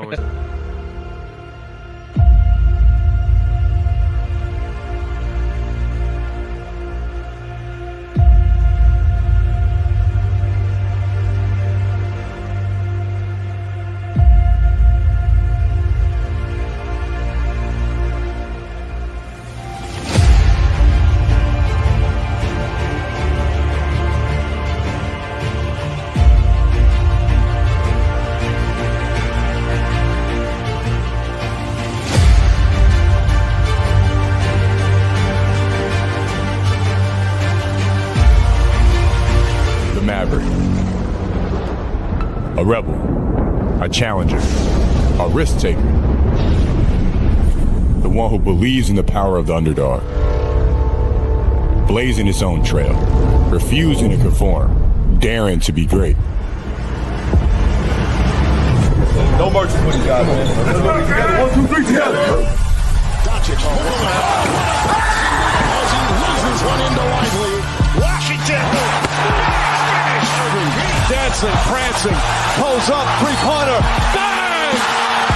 always. A rebel, a challenger, a risk taker, the one who believes in the power of the underdog, blazing his own trail, refusing to conform, daring to be great. No mercy for you guys, man. Let's go together. 1, 2, 3, together. Doncic as he loses one into Lively. Washington. Dancing, prancing, pulls up, three-pointer, bang!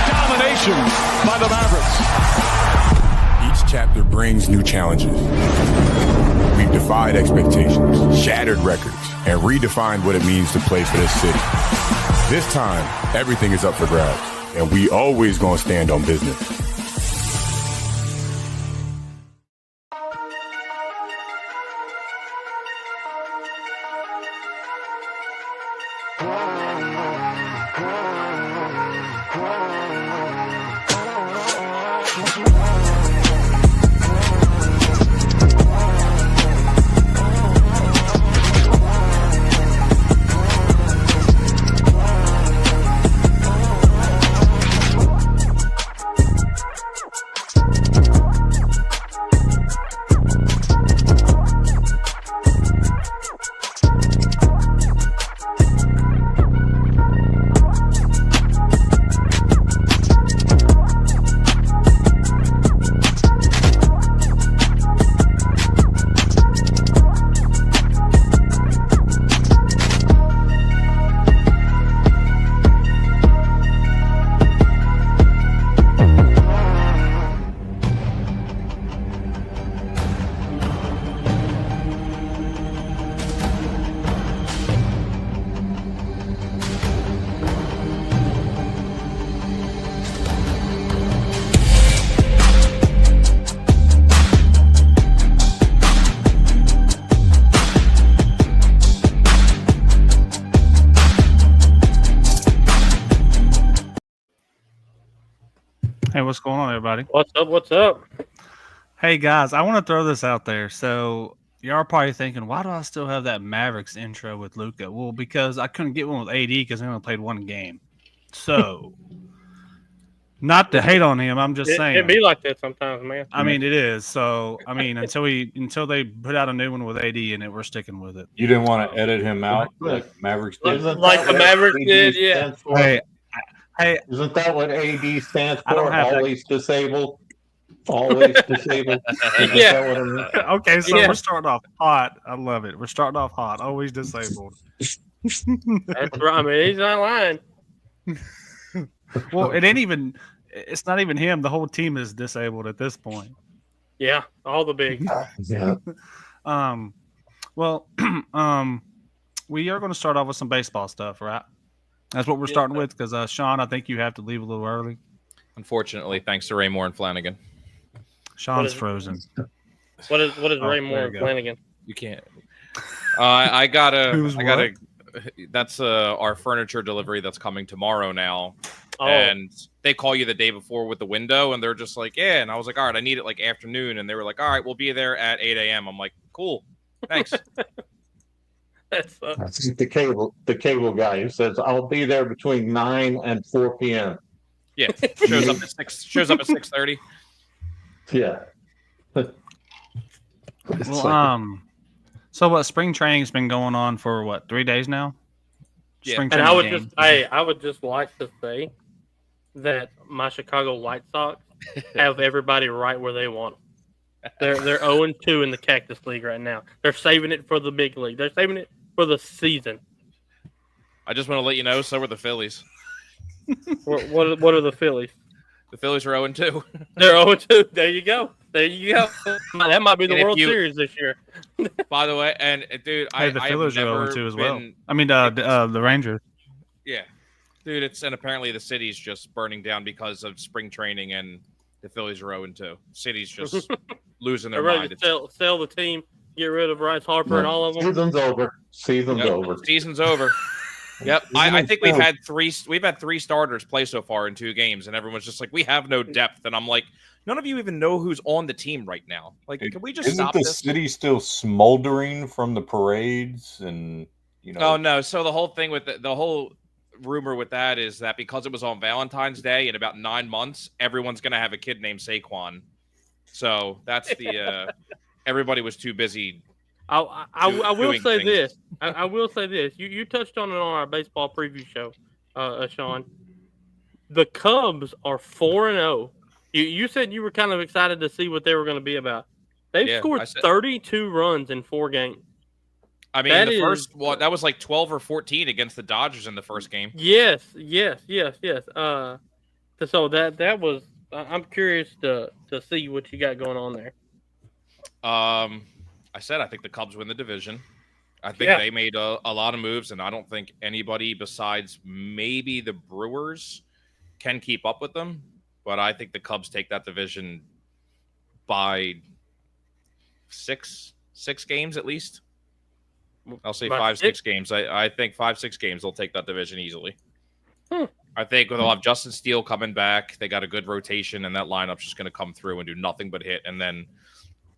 Domination by the Mavericks. Each chapter brings new challenges. We've defied expectations, shattered records, and redefined what it means to play for this city. This time, everything is up for grabs, and we always gonna stand on business. Hey, what's going on, everybody? What's up? Hey, guys, I want to throw this out there. So, y'all are probably thinking, why do I still have that Mavericks intro with Luka? Well, because I couldn't get one with AD because he only played one game. So, not to hate on him, I'm just saying. It be like that sometimes, man. I mean, it is. So, I mean, until they put out a new one with AD in it, we're sticking with it. You didn't want to edit him out like Mavericks did? Like the Mavericks did, yeah. Hey, isn't that what AD stands I don't for? have Always disabled. Always disabled. Yeah. Okay, so Yeah. we're starting off hot. I love it. We're starting off hot. Always disabled. That's right. I mean, he's not lying. Well, it ain't even. It's not even him. The whole team is disabled at this point. Yeah, all the big. Yeah. Well, we are going to start off with some baseball stuff, right? That's what we're starting with because, Sean, I think you have to leave a little early. Unfortunately, thanks to Raymore and Flanagan. Sean's frozen. What is Ray Moore and Flanagan? You can't. I gotta. Who's I gotta. That's our furniture delivery that's coming tomorrow now. Oh. And they call you the day before with the window, and they're just like, yeah. And I was like, all right, I need it like afternoon. And they were like, all right, we'll be there at 8 a.m. I'm like, cool, thanks. That's the cable guy who says I'll be there between 9 and 4 p.m. Yeah, shows up at 6. Shows up at 6:30. Yeah. Well, so what? Spring training's been going on for what? 3 days now. Yeah. Spring and training I would just like to say that my Chicago White Sox have everybody right where they want them. They're 0-2 in the Cactus League right now. They're saving it for the big league. They're saving it for the season. I just want to let you know, so were the Phillies. What are the Phillies? The Phillies are 0-2. They're 0-2. There you go. That might be the And World Series this year. By the way, and dude, Hey, the I Phillies have are never 0-2 as well. been- I mean, the Rangers. Yeah, dude, and apparently the city's just burning down because of spring training, and the Phillies are 0-2. City's just losing their They're ready mind. to sell the team, get rid of Bryce Harper and all of them. Season's over. Season's over. Season's over. Yep, I think we've had three starters play so far in 2 games, and everyone's just like, we have no depth, and I'm like, none of you even know who's on the team right now. Like, can we just stop Isn't the this? city still smoldering from the parades and Oh no! So the whole thing with the whole rumor with that is that because it was on Valentine's Day in about 9 months, everyone's gonna have a kid named Saquon. So that's the everybody was too busy. I will say things. this. I will say this. You touched on it on our baseball preview show, Sean. The Cubs are 4-0. You said you were kind of excited to see what they were going to be about. They've scored 32 runs in 4 games. I mean, first one that was like 12 or 14 against the Dodgers in the first game. Yes. So that was. I'm curious to see what you got going on there. I said I think the Cubs win the division. I think they made a lot of moves, and I don't think anybody besides maybe the Brewers can keep up with them. But I think the Cubs take that division by six games at least. I'll say 5-6 games. I think 5-6 games they'll take that division easily. I think they'll have Justin Steele coming back. They got a good rotation, and that lineup's just going to come through and do nothing but hit. And then,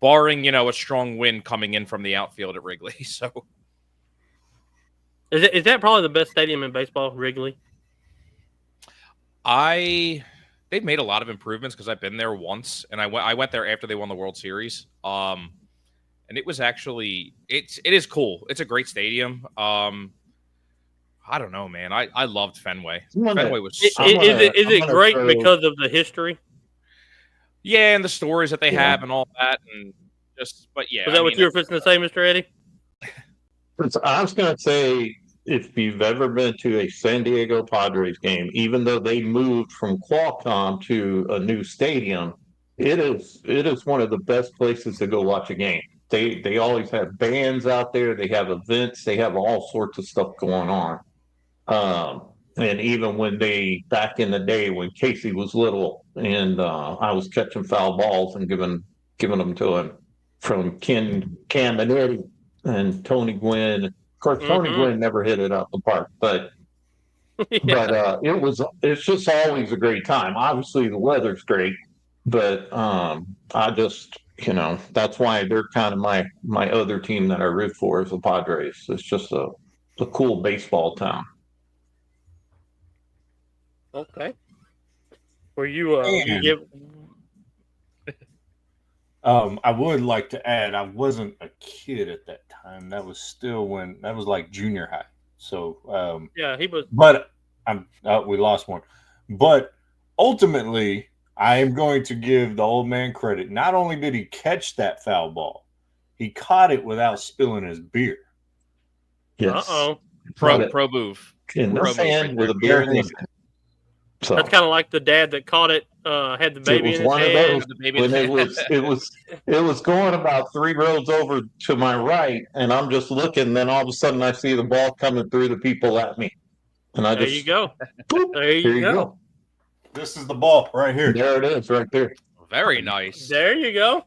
barring a strong wind coming in from the outfield at Wrigley, so is that probably the best stadium in baseball, Wrigley? They've made a lot of improvements because I've been there once, and I went there after they won the World Series. And it was actually it is cool. It's a great stadium. I don't know, man. I loved Fenway. Fenway was so is it great because of the history? Yeah, and the stories that they have and all that, and but yeah. Is that what you were fixing to say, Mr. Eddie? I was going to say, if you've ever been to a San Diego Padres game, even though they moved from Qualcomm to a new stadium, it is one of the best places to go watch a game. They always have bands out there. They have events. They have all sorts of stuff going on. And even when back in the day when Casey was little, and I was catching foul balls and giving them to him from Cam and Eddie and Tony Gwynn. Of course, Tony Gwynn never hit it out the park, but it's just always a great time. Obviously, the weather's great, but I just that's why they're kind of my other team that I root for is the Padres. It's just a cool baseball town. Okay. Were you I would like to add, I wasn't a kid at that time. That was still that was like junior high. So he was. But we lost one. But ultimately, I am going to give the old man credit. Not only did he catch that foul ball, he caught it without spilling his beer. Yes. Pro move. In the sand with a beer in his hand. So that's kind of like the dad that caught it, had the baby in his hand. It was going about 3 rows over to my right, and I'm just looking. Then all of a sudden, I see the ball coming through the people at me, and there you go. There you go. This is the ball right here. There it is, right there. Very nice. There you go.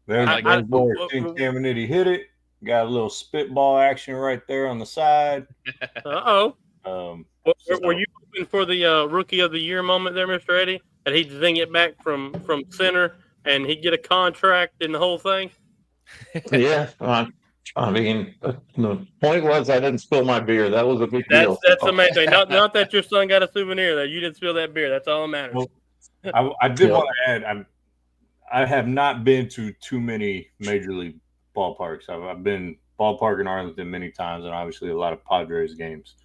There's Cam and Eddie hit it. Got a little spitball action right there on the side. Were you looking for the Rookie of the Year moment there, Mr. Eddie? That he'd zing it back from center and he'd get a contract and the whole thing? Yeah. I mean, the point was I didn't spill my beer. That was a big deal. That's amazing. Not that your son got a souvenir, that you didn't spill that beer. That's all that matters. Well, I did want to add, I have not been to too many major league ballparks. I've been ballpark in Arlington many times, and obviously a lot of Padres games.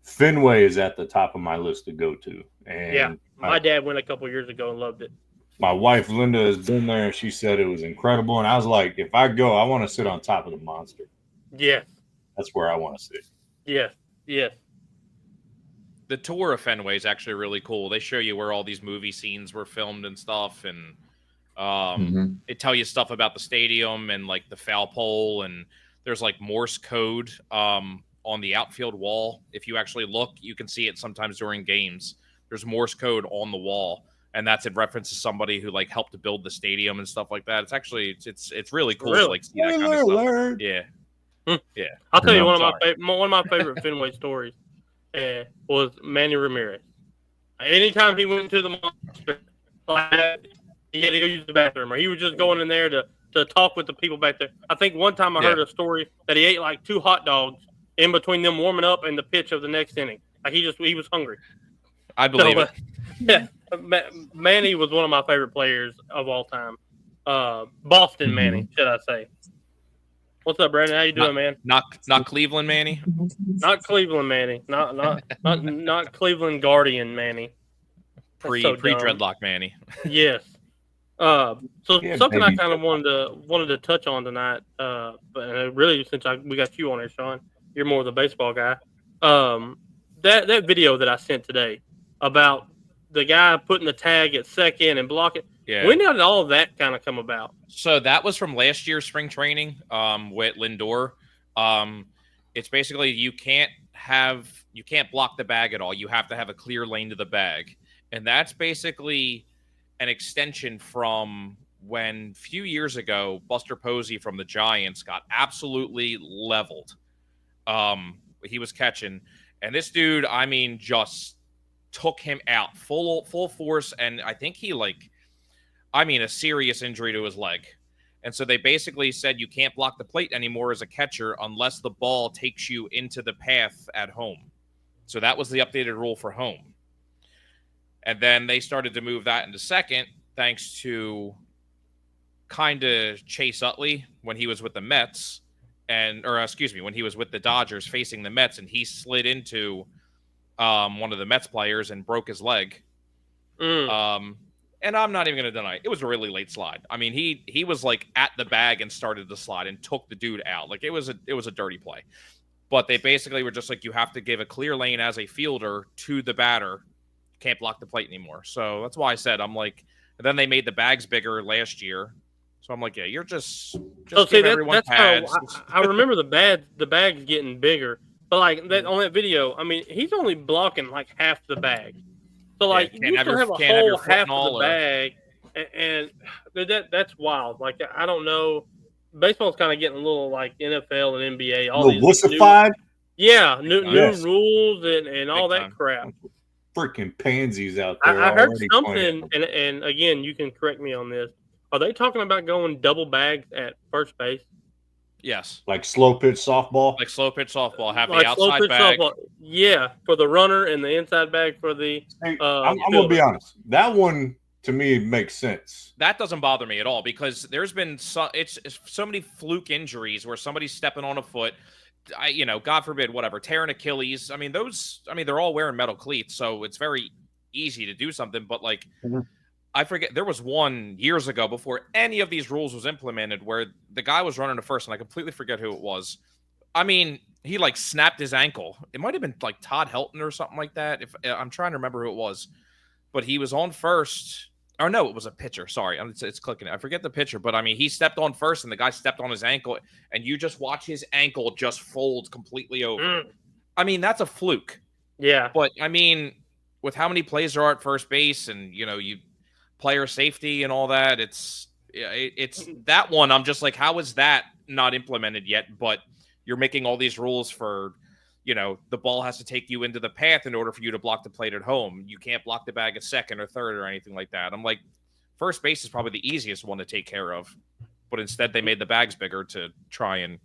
Fenway is at the top of my list to go to. And my dad went a couple years ago and loved it. My wife, Linda, has been there, and she said it was incredible. And I was like, if I go, I want to sit on top of the monster. Yes. That's where I want to sit. Yes. the tour of Fenway is actually really cool. They show you where all these movie scenes were filmed and stuff, and it tell you stuff about the stadium and like the foul pole, and there's like Morse code on the outfield wall. If you actually look, you can see it sometimes during games. There's Morse code on the wall, and that's in reference to somebody who like helped to build the stadium and stuff like that. It's actually it's really cool to like see that kind of stuff. Yeah. Yeah, I'll tell you one of my favorite Fenway stories was Manny Ramirez. Anytime he went to the monster, he had to go use the bathroom, or he was just going in there to talk with the people back there. I think one time I heard a story that he ate like 2 hot dogs in between them warming up and the pitch of the next inning. Like he was hungry. I believe it. Yeah, Manny was one of my favorite players of all time. Boston Manny, should I say? What's up, Brandon? How you doing, man? Not Cleveland Manny. Not Cleveland Manny. Not Cleveland Guardian Manny. Pre dreadlock Manny. Yes. Something I kind of wanted to touch on tonight, but really since we got you on here, Sean, you're more the baseball guy. That video that I sent today about the guy putting the tag at second and blocking. Yeah. When did all of that kind of come about? So that was from last year's spring training with Lindor. It's basically you can't block the bag at all. You have to have a clear lane to the bag. And that's basically an extension from when a few years ago, Buster Posey from the Giants got absolutely leveled. He was catching. And this dude, I mean, just took him out full force. And I think he a serious injury to his leg. And so they basically said you can't block the plate anymore as a catcher unless the ball takes you into the path at home. So that was the updated rule for home. And then they started to move that into second thanks to kind of Chase Utley when he was with the Mets when he was with the Dodgers facing the Mets, and he slid into one of the Mets players and broke his leg. And I'm not even going to deny it was a really late slide. I mean, he was like at the bag and started the slide and took the dude out. Like it was a dirty play. But they basically were just like, you have to give a clear lane as a fielder to the batter. Can't block the plate anymore. So that's why I said, I'm like, and then they made the bags bigger last year. So I'm like, yeah, you're just give everyone pads. I remember the bags getting bigger. But like that on that video, I mean, he's only blocking like half the bag. So like you still have a whole half of the bag, and that's wild. Like I don't know, baseball's kind of getting a little like NFL and NBA. All these wussified. New rules and all that crap. Freaking pansies out there. I heard something, and again, you can correct me on this. Are they talking about going double bags at first base? Yes. Like slow pitch softball? Like slow pitch softball. Have the outside bag. Softball. Yeah, for the runner and the inside bag for the I'm going to be honest. That one, to me, makes sense. That doesn't bother me at all because there's been so many fluke injuries where somebody's stepping on a foot, God forbid, whatever, tearing Achilles. I mean, they're all wearing metal cleats, so it's very easy to do something. But, like, I forget, there was one years ago before any of these rules was implemented where the guy was running to first, and I completely forget who it was. I mean, he like snapped his ankle. It might have been like Todd Helton or something like that. If I'm trying to remember who it was, but he was on first. Or no, it was a pitcher. Sorry, it's clicking. I forget the pitcher, but I mean, he stepped on first, and the guy stepped on his ankle, and you just watch his ankle just fold completely over. I mean, that's a fluke. Yeah, but I mean, with how many plays there are at first base, and you player safety and all that, it's that one. I'm just like, how is that not implemented yet? But you're making all these rules for, the ball has to take you into the path in order for you to block the plate at home. You can't block the bag at second or third or anything like that. I'm like, first base is probably the easiest one to take care of, but instead they made the bags bigger to try and,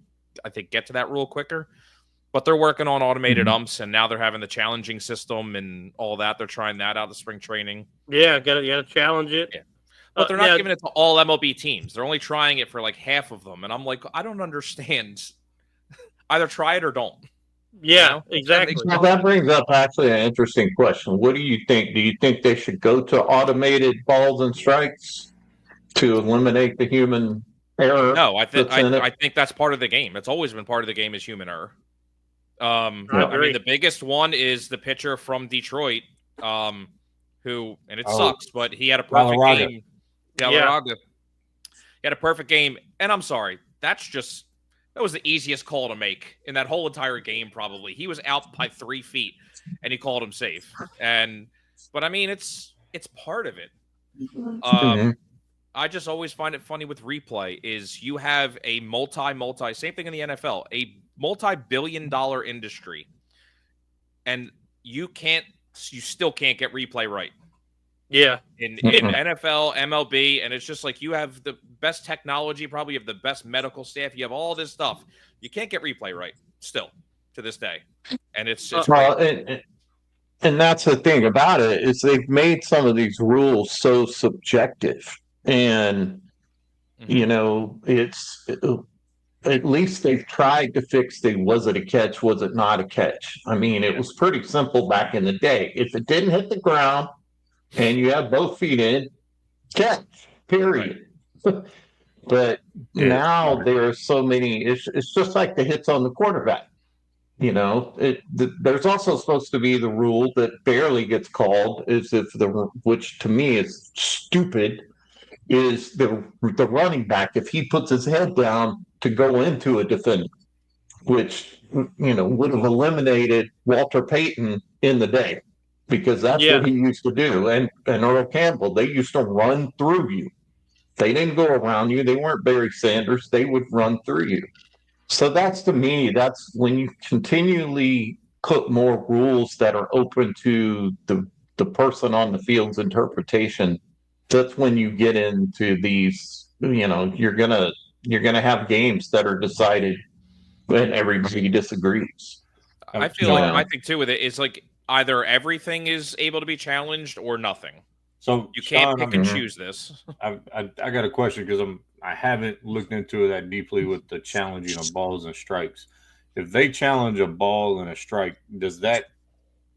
I think, get to that rule quicker. But they're working on automated umps, and now they're having the challenging system and all that. They're trying that out of spring training. Yeah, gotta challenge it. Yeah. But they're not giving it to all MLB teams. They're only trying it for like half of them. And I'm like, I don't understand. Either try it or don't. Yeah, exactly. Now that brings up actually an interesting question. What do you think? Do you think they should go to automated balls and strikes to eliminate the human error? No, I think that's part of the game. It's always been part of the game is human error. I mean, the biggest one is the pitcher from Detroit, who, and it sucks, but he had a perfect game. Galarraga. He had a perfect game, and I'm sorry, that was the easiest call to make in that whole entire game. Probably he was out by 3 feet, and he called him safe. But I mean, it's part of it. I just always find it funny with replay is you have a multi same thing in the NFL, a multi-billion-dollar industry, and you still can't get replay right. Yeah. In NFL, MLB, and it's just like you have the best technology, probably have the best medical staff, you have all this stuff. You can't get replay right still to this day. And it's well, and that's the thing about it is they've made some of these rules so subjective. And you know, it's at least they've tried to fix was it a catch, was it not a catch? I mean, it was pretty simple back in the day. If it didn't hit the ground and you have both feet in, catch, period. But now there are so many, it's just like the hits on the quarterback. You know, there's also supposed to be the rule that barely gets called, is if which to me is stupid, is the running back, if he puts his head down to go into a defender, which, you know, would have eliminated Walter Payton in the day, because that's what he used to do. And Earl Campbell, they used to run through you. They didn't go around you. They weren't Barry Sanders. They would run through you. So to me, that's when you continually put more rules that are open to the person on the field's interpretation. That's when you get into these, you know, you're gonna have games that are decided when everybody disagrees. I think too with it is like either everything is able to be challenged or nothing. So you can't pick and choose this. I got a question because I haven't looked into it that deeply with the challenging of balls and strikes. If they challenge a ball and a strike, does that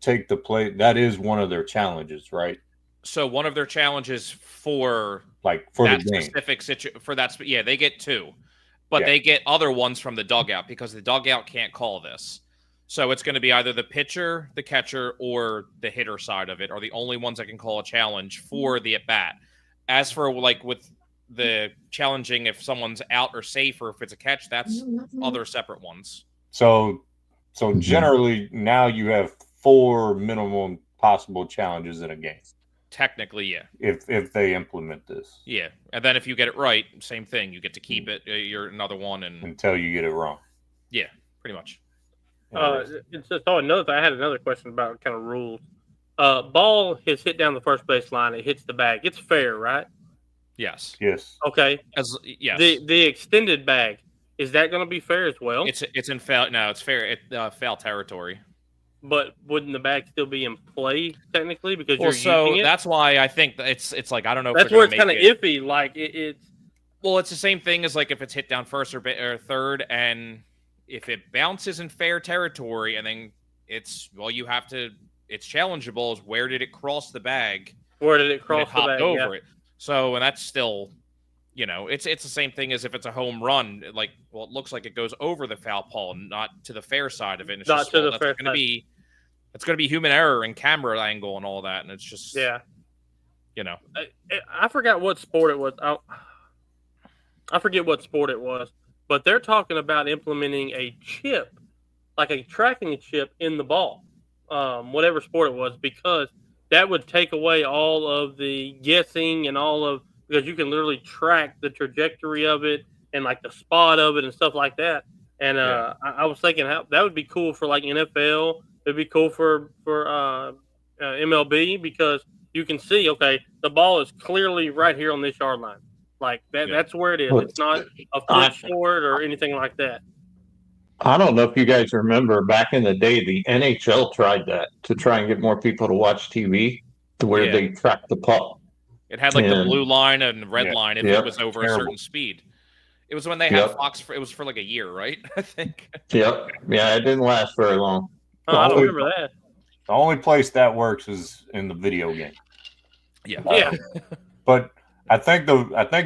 take the play? That is one of their challenges, right? So one of their challenges for that the specific situation they get 2, but they get other ones from the dugout because the dugout can't call this. So it's going to be either the pitcher, the catcher, or the hitter side of it are the only ones that can call a challenge for the at bat. As for like with the challenging, if someone's out or safe or if it's a catch, that's other separate ones. So generally now you have 4 minimum possible challenges in a game. Technically, yeah. If they implement this. Yeah. And then if you get it right, same thing. You get to keep it. You're another one. Until you get it wrong. Yeah, pretty much. It's just I had another question about kind of rules. Ball is hit down the first base line. It hits the bag. It's fair, right? Yes. Yes. Okay. Yes. The extended bag, is that going to be fair as well? It's in foul. No, it's fair. It's foul territory. But wouldn't the bag still be in play technically because you're using it? That's why I think it's like I don't know. That's where it's kind of iffy. Like it's it's the same thing as like if it's hit down first or third, and if it bounces in fair territory, and then it's challengeable. Is where did it cross the bag? Where did it cross the bag? Over it. So and that's still, it's the same thing as if it's a home run. Like, it looks like it goes over the foul pole, not to the fair side of it. It's not to the fair side. It's going to be human error and camera angle and all that, and it's just I forgot what sport it was. I forget what sport it was, but they're talking about implementing a chip, like a tracking chip in the ball, whatever sport it was, because that would take away all of the guessing and because you can literally track the trajectory of it and like the spot of it and stuff like that. And I was thinking how that would be cool for like NFL. It'd be cool for MLB because you can see, okay, the ball is clearly right here on this yard line. Like that. That's where it is. It's not a foot short or anything like that. I don't know if you guys remember back in the day, the NHL tried that to try and get more people to watch TV, to where they tracked the puck. It had like the blue line and red line if it was over a certain speed. It was when they had Fox. It was for like a year, right? I think. Yep. Yeah, it didn't last very long. I don't remember that. The only place that works is in the video game. Yeah. But I think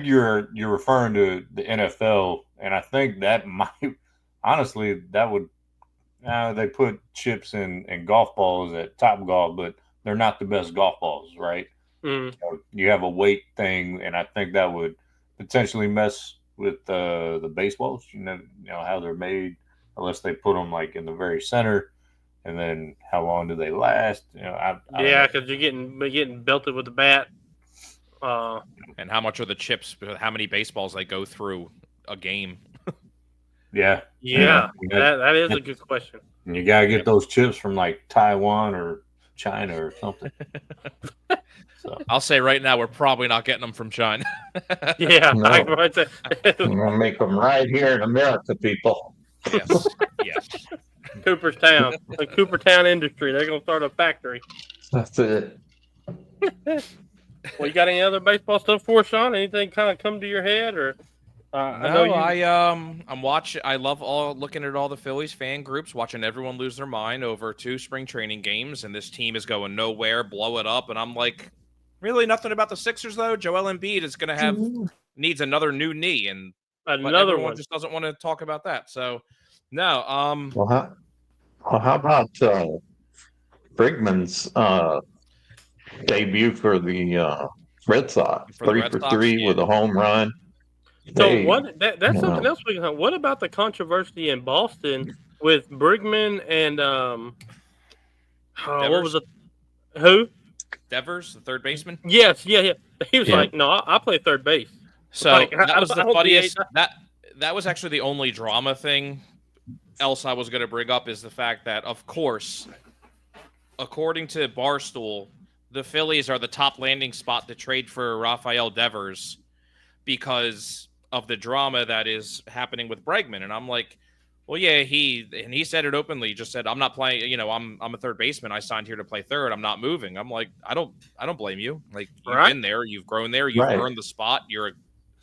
you're referring to the NFL, and I think that might honestly that would They put chips and golf balls at Top Golf, but they're not the best golf balls, right? Mm. So you have a weight thing, and I think that would potentially mess with the baseballs. You know how they're made, unless they put them like in the very center, and then how long do they last? I Yeah, because you're getting belted with the bat. And how much are the chips? How many baseballs they go through a game? Yeah. That is a good question. And you gotta get those chips from like Taiwan or China or something. So I'll say right now, we're probably not getting them from China. Yeah, No. I might say. I'm gonna make them right here in America, people. Yes, yes. Cooperstown, the Cooperstown industry. They're gonna start a factory. That's it. Well, you got any other baseball stuff for us, Sean? Anything kind of come to your head, or I'm watching. I love looking at all the Phillies fan groups, watching everyone lose their mind over 2 spring training games, and this team is going nowhere, blow it up, and I'm like, really nothing about the Sixers though. Joel Embiid is going to needs another new knee, and another everyone one just doesn't want to talk about that. So no, Well, how about Brigman's debut for the Red Sox? For the 3 Red for Sox, 3 yeah. with a home run. So that's something else we can. What about the controversy in Boston with Brigman and what was it? Who? Devers, the third baseman. Yes, yeah. He was like, "No, I play third base." So Like, that was the I don't funniest. see That was actually the only drama thing else I was going to bring up is the fact that, of course, according to Barstool, the Phillies are the top landing spot to trade for Rafael Devers because of the drama that is happening with Bregman. And I'm like, well, yeah, he said it openly. He just said, I'm not playing, I'm a third baseman. I signed here to play third. I'm not moving. I'm like, I don't blame you. Like, you've been there, you've grown there, you've earned the spot. You're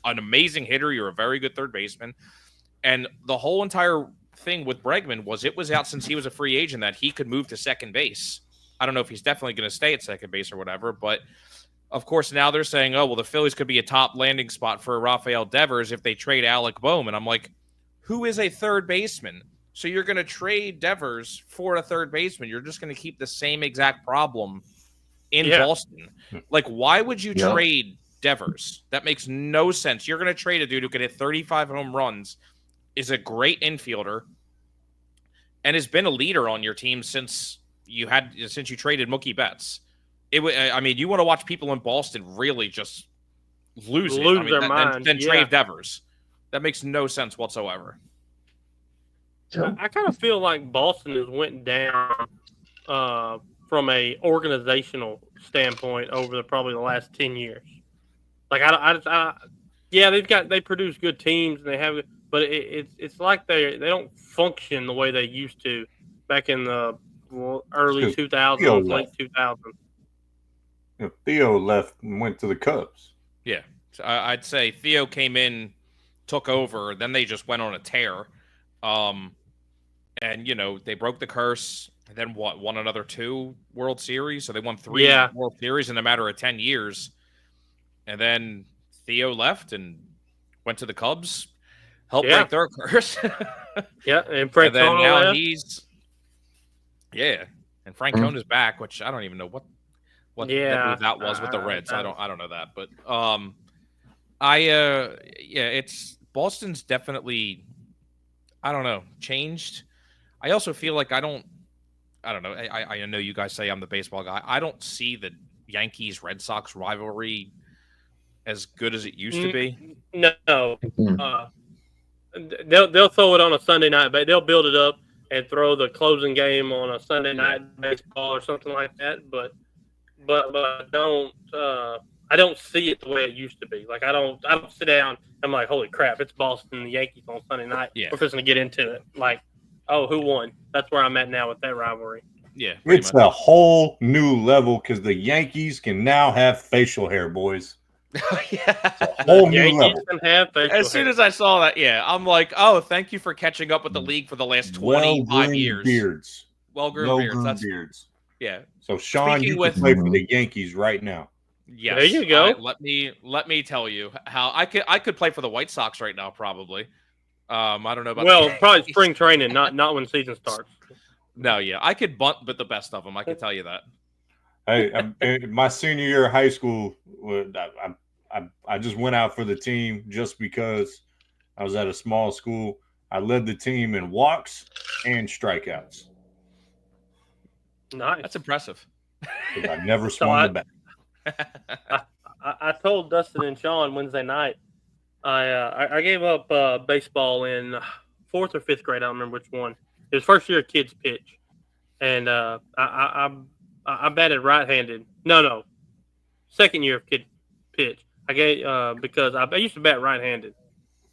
an amazing hitter. You're a very good third baseman. And the whole entire thing with Bregman was it was out since he was a free agent that he could move to second base. I don't know if he's definitely going to stay at second base or whatever, but of course now they're saying, oh, well, the Phillies could be a top landing spot for Rafael Devers if they trade Alec Bohm. And I'm like, who is a third baseman? So you're going to trade Devers for a third baseman. You're just going to keep the same exact problem in Boston. Like, why would you trade Devers? That makes no sense. You're going to trade a dude who can hit 35 home runs, is a great infielder, and has been a leader on your team since you traded Mookie Betts. You want to watch people in Boston really just lose their mind. Then trade Devers. That makes no sense whatsoever. I kind of feel like Boston has went down from a organizational standpoint over probably the last 10 years. Like they produce good teams and they have, but it's like they don't function the way they used to back in the early 2000s, late 2000s. Theo left and went to the Cubs. Yeah, so I'd say Theo came in, took over, then they just went on a tear. And they broke the curse, and then won another 2 World Series. So they won 3 World Series in a matter of 10 years. And then Theo left and went to the Cubs, helped break their curse. And Frank then now left. And Frank Cone is back, which I don't even know what move that was with the Reds. I don't know that, but it's Boston's definitely, I don't know, changed. I also feel like I don't know. I know you guys say I'm the baseball guy. I don't see the Yankees Red Sox rivalry as good as it used to be. No, they'll throw it on a Sunday night, but they'll build it up and throw the closing game on a Sunday night baseball or something like that. But I don't see it the way it used to be. Like I don't sit down. I'm like, holy crap, it's Boston and the Yankees on Sunday night. Yeah. We're just gonna get into it. Like, oh, who won? That's where I'm at now with that rivalry. Yeah, it's a whole new level because the Yankees can now have facial hair, boys. Whole new level. As soon as I saw that, I'm like, oh, thank you for catching up with the league for the last 25 years. Beards. Well-groomed beards. Yeah. So Sean, you can play for the Yankees right now. Yes. There you go. Let me tell you how I could play for the White Sox right now, probably. I don't know about probably spring training, not when season starts. No, yeah, I could bunt with the best of them. I can tell you that. Hey, my senior year of high school, I just went out for the team just because I was at a small school. I led the team in walks and strikeouts. Nice. That's impressive. I never swung the bat. I told Dustin and Sean Wednesday night. I gave up baseball in 4th or 5th grade. I don't remember which one. It was first year of kids pitch, and I batted right-handed. No, second year of kid pitch. I gave because I used to bat right-handed,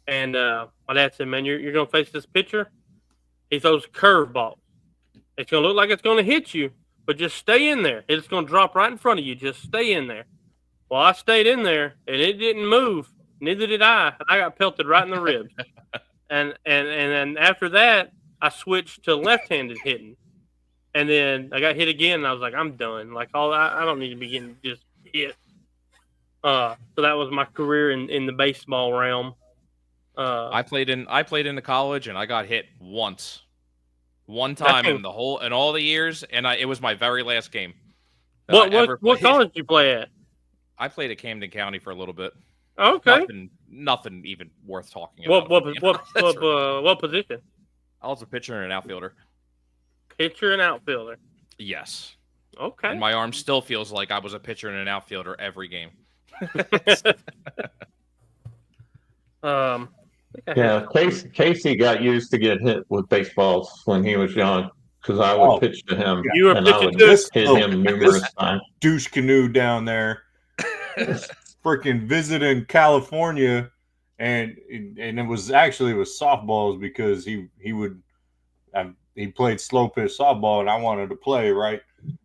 and my dad said, "Man, you're gonna face this pitcher. He throws curveballs. It's gonna look like it's gonna hit you, but just stay in there. It's gonna drop right in front of you. Just stay in there." Well, I stayed in there, and it didn't move. Neither did I. I got pelted right in the ribs. And then after that, I switched to left-handed hitting. And then I got hit again, and I was like, I'm done. Like, I don't need to be getting just hit. So that was my career in the baseball realm. I played in the college, and I got hit once. One time in all the years, and it was my very last game. What college did you play at? I played at Camden County for a little bit. Okay. Nothing even worth talking about. What position? I was a pitcher and an outfielder. Pitcher and outfielder. Yes. Okay. And my arm still feels like I was a pitcher and an outfielder every game. Yeah, Casey got used to get hit with baseballs when he was young because I would pitch to him. You were and I would pitching hit him numerous times. Douche canoe down there, freaking visiting California, and it was softballs because he played slow pitch softball and I wanted to play, right?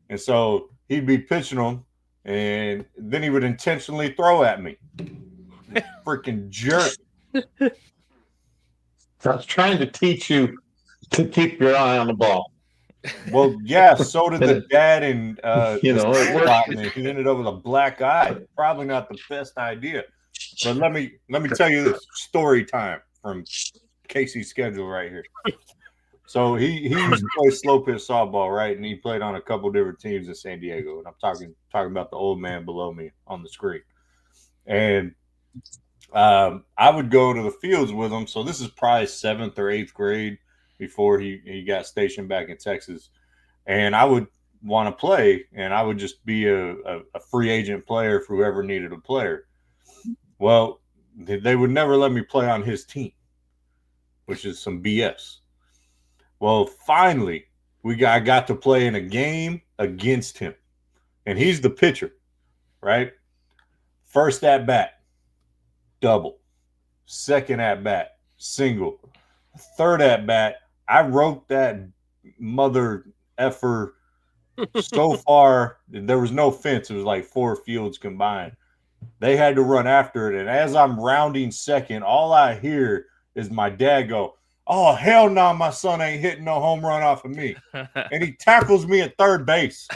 And so he'd be pitching them, and then he would intentionally throw at me. Freaking jerk. I was trying to teach you to keep your eye on the ball. Well, yeah, so did the dad and it worked. he ended up with a black eye. Probably not the best idea. But let me tell you this story time from Casey's schedule right here. So he used to play slow pitch softball, right? And he played on a couple different teams in San Diego. And I'm talking about the old man below me on the screen. And I would go to the fields with him. So this is probably 7th or 8th grade before he got stationed back in Texas. And I would want to play, and I would just be a free agent player for whoever needed a player. Well, they would never let me play on his team, which is some BS. Well, finally, I got to play in a game against him, and he's the pitcher, right? First at bat, double. Second at bat, single. Third at bat, I wrote that mother effer so far. There was no fence. It was like 4 fields combined. They had to run after it, and as I'm rounding second, all I hear is my dad go, "Oh, hell no, my son ain't hitting no home run off of me." And he tackles me at third base.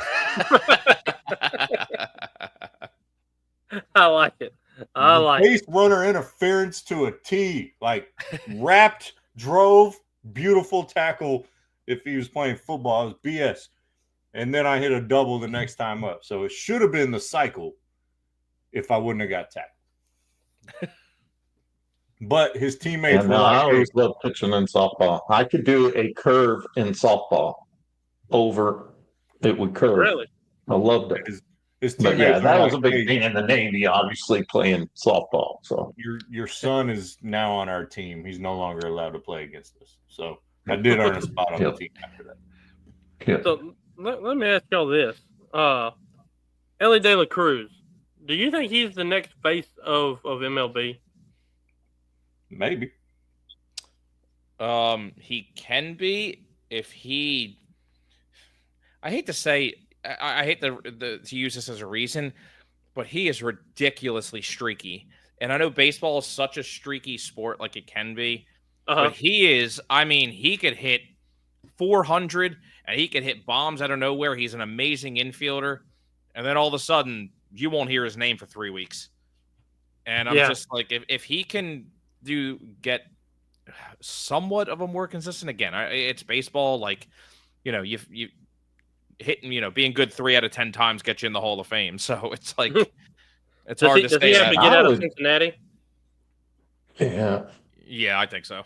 I like it. Base runner interference to a T. Like wrapped, drove, beautiful tackle. If he was playing football, it was BS. And then I hit a double the next time up. So it should have been the cycle if I wouldn't have got tackled. But his teammates were I always loved pitching in softball. I could do a curve in softball over it would curve. Really? I loved it. His But teammates that were was a like, big thing in the Navy, obviously playing softball. So your son is now on our team. He's no longer allowed to play against us. So I did earn a spot on the team after that. yeah. So let me ask y'all this. Ellie De La Cruz, do you think he's the next face of MLB? Maybe. He can be if he. I hate to say, I hate to use this as a reason, but he is ridiculously streaky. And I know baseball is such a streaky sport, like it can be. But he is. I mean, he could hit 400, and he could hit bombs out of nowhere. He's an amazing infielder, and then all of a sudden, you won't hear his name for 3 weeks. And I'm just like, if he can get somewhat of a more consistent, again, it's baseball. Like you hitting, being good 3 out of 10 times gets you in the Hall of Fame. So it's like it's hard to say. Does he have that. to get out of Cincinnati? Yeah, Yeah, I think so.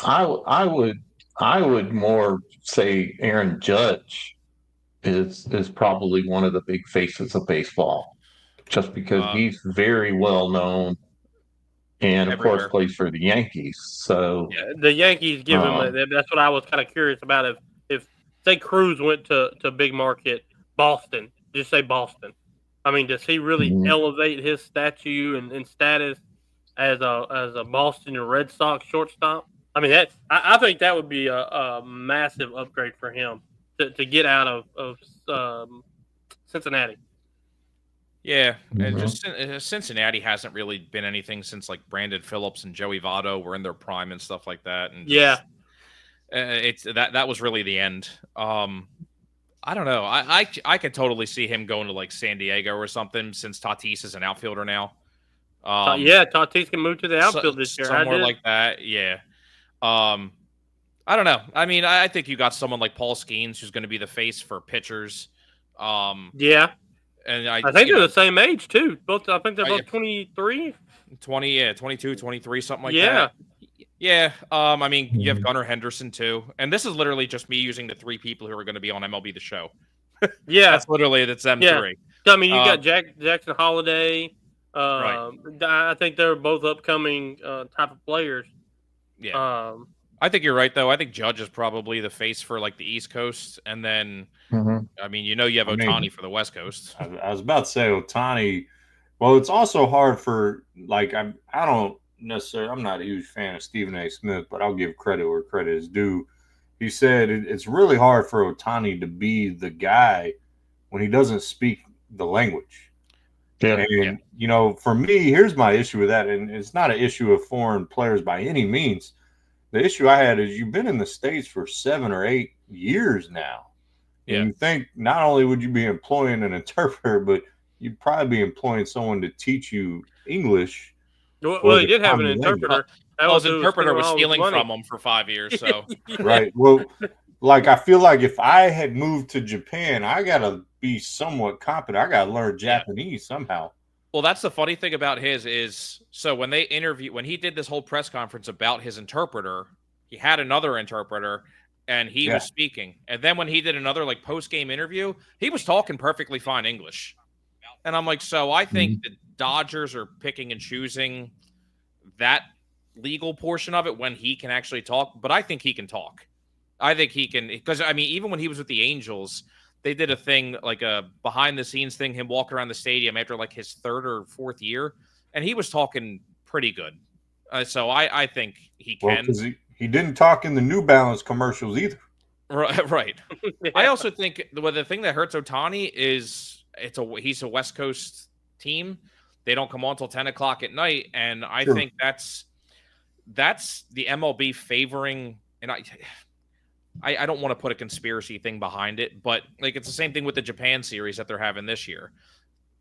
I would more say Aaron Judge is probably one of the big faces of baseball, just because he's very well known, and of course everywhere. plays for the Yankees. So Yeah, the Yankees give him. That's what I was kind of curious about. If say Cruz went to big market Boston, just say Boston. I mean, does he really elevate his statue and status as a Boston Red Sox shortstop? I mean, I think that would be a massive upgrade for him to get out of Cincinnati. Yeah, and just Cincinnati hasn't really been anything since like Brandon Phillips and Joey Votto were in their prime and stuff like that. And it's that was really the end. I don't know. I could totally see him going to like San Diego or something, since Tatis is an outfielder now. Tatis can move to the outfield this year. Somewhere like that. Yeah. I don't know. I mean, I think you got someone like Paul Skeens who's going to be the face for pitchers. Yeah. And I think they're the same age too. I think they're both 23. 22, 23, something like that. Yeah. I mean, you have Gunnar Henderson too. And this is literally just me using the 3 people who are going to be on MLB The Show. Yeah. That's them 3. I mean, you got Jackson Holiday. Right. I think they're both upcoming type of players. Yeah. I think you're right, though. I think Judge is probably the face for like the East Coast, and then I mean, you have Ohtani for the West Coast. I was about to say Ohtani. Well, it's also hard for like I don't necessarily. I'm not a huge fan of Stephen A. Smith, but I'll give credit where credit is due. He said it's really hard for Ohtani to be the guy when he doesn't speak the language. Yeah. And for me, here's my issue with that, and it's not an issue of foreign players by any means. The issue I had is you've been in the States for 7 or 8 years now. Yeah. And you think not only would you be employing an interpreter, but you'd probably be employing someone to teach you English. Well, he did have an interpreter. His interpreter was stealing from him for 5 years. So Right. Well, like I feel like if I had moved to Japan, I got to be somewhat competent. I got to learn Japanese somehow. Well, that's the funny thing about his is, so when he did this whole press conference about his interpreter, he had another interpreter and he was speaking. And then when he did another like post-game interview, he was talking perfectly fine English. And I'm like, so I think the Dodgers are picking and choosing that legal portion of it when he can actually talk. But I think he can talk. I think he can, because I mean, even when he was with the Angels, they did a thing like a behind the scenes thing, him walking around the stadium after like his 3rd or 4th year. And he was talking pretty good. So I think he can. Well, he didn't talk in the New Balance commercials either. Right. I also think the thing that hurts Ohtani is he's a West Coast team. They don't come on until 10 o'clock at night. And I think that's the MLB favoring, and I don't want to put a conspiracy thing behind it, but like it's the same thing with the Japan series that they're having this year.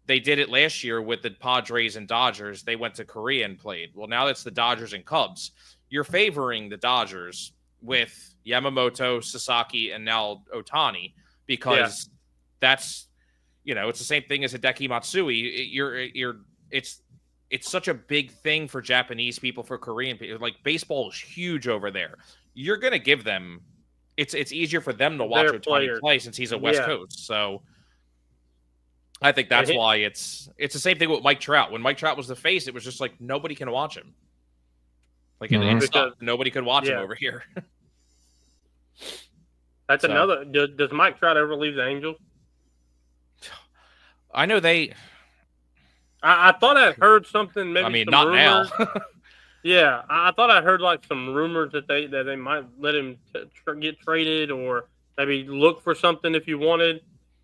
They did it last year with the Padres and Dodgers. They went to Korea and played. Well, now it's the Dodgers and Cubs. You're favoring the Dodgers with Yamamoto, Sasaki, and now Ohtani because that's, it's the same thing as Hideki Matsui. It's such a big thing for Japanese people, for Korean people. Like baseball is huge over there. You're going to give them. It's easier for them to watch Ohtani play since he's a West Coast. So I think that's why it's the same thing with Mike Trout. When Mike Trout was the face, it was just like nobody can watch him. Like nobody could watch him over here. That's another. Does Mike Trout ever leave the Angels? I know they. I thought I heard something. Maybe I mean, some not rumors. now. Yeah, I thought I heard like some rumors that they might let him get traded or maybe look for something if you wanted.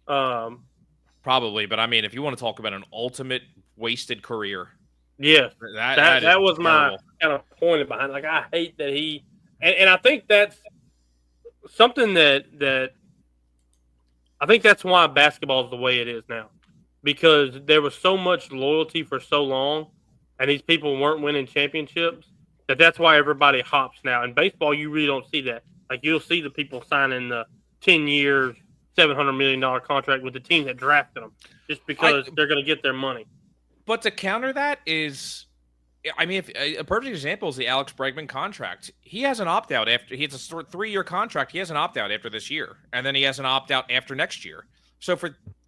Probably, but I mean, if you want to talk about an ultimate wasted career, yes, that was my kind of point behind. Like, I hate that he, and I think that's something that I think that's why basketball is the way it is now, because there was so much loyalty for so long. And these people weren't winning championships, that's why everybody hops now. In baseball, you really don't see that. Like you'll see the people signing the 10-year, $700 million contract with the team that drafted them just because they're going to get their money. But to counter that is, I mean, if a perfect example is the Alex Bregman contract. He has an opt-out after he has a 3-year contract. He has an opt-out after this year, and then he has an opt-out after next year. So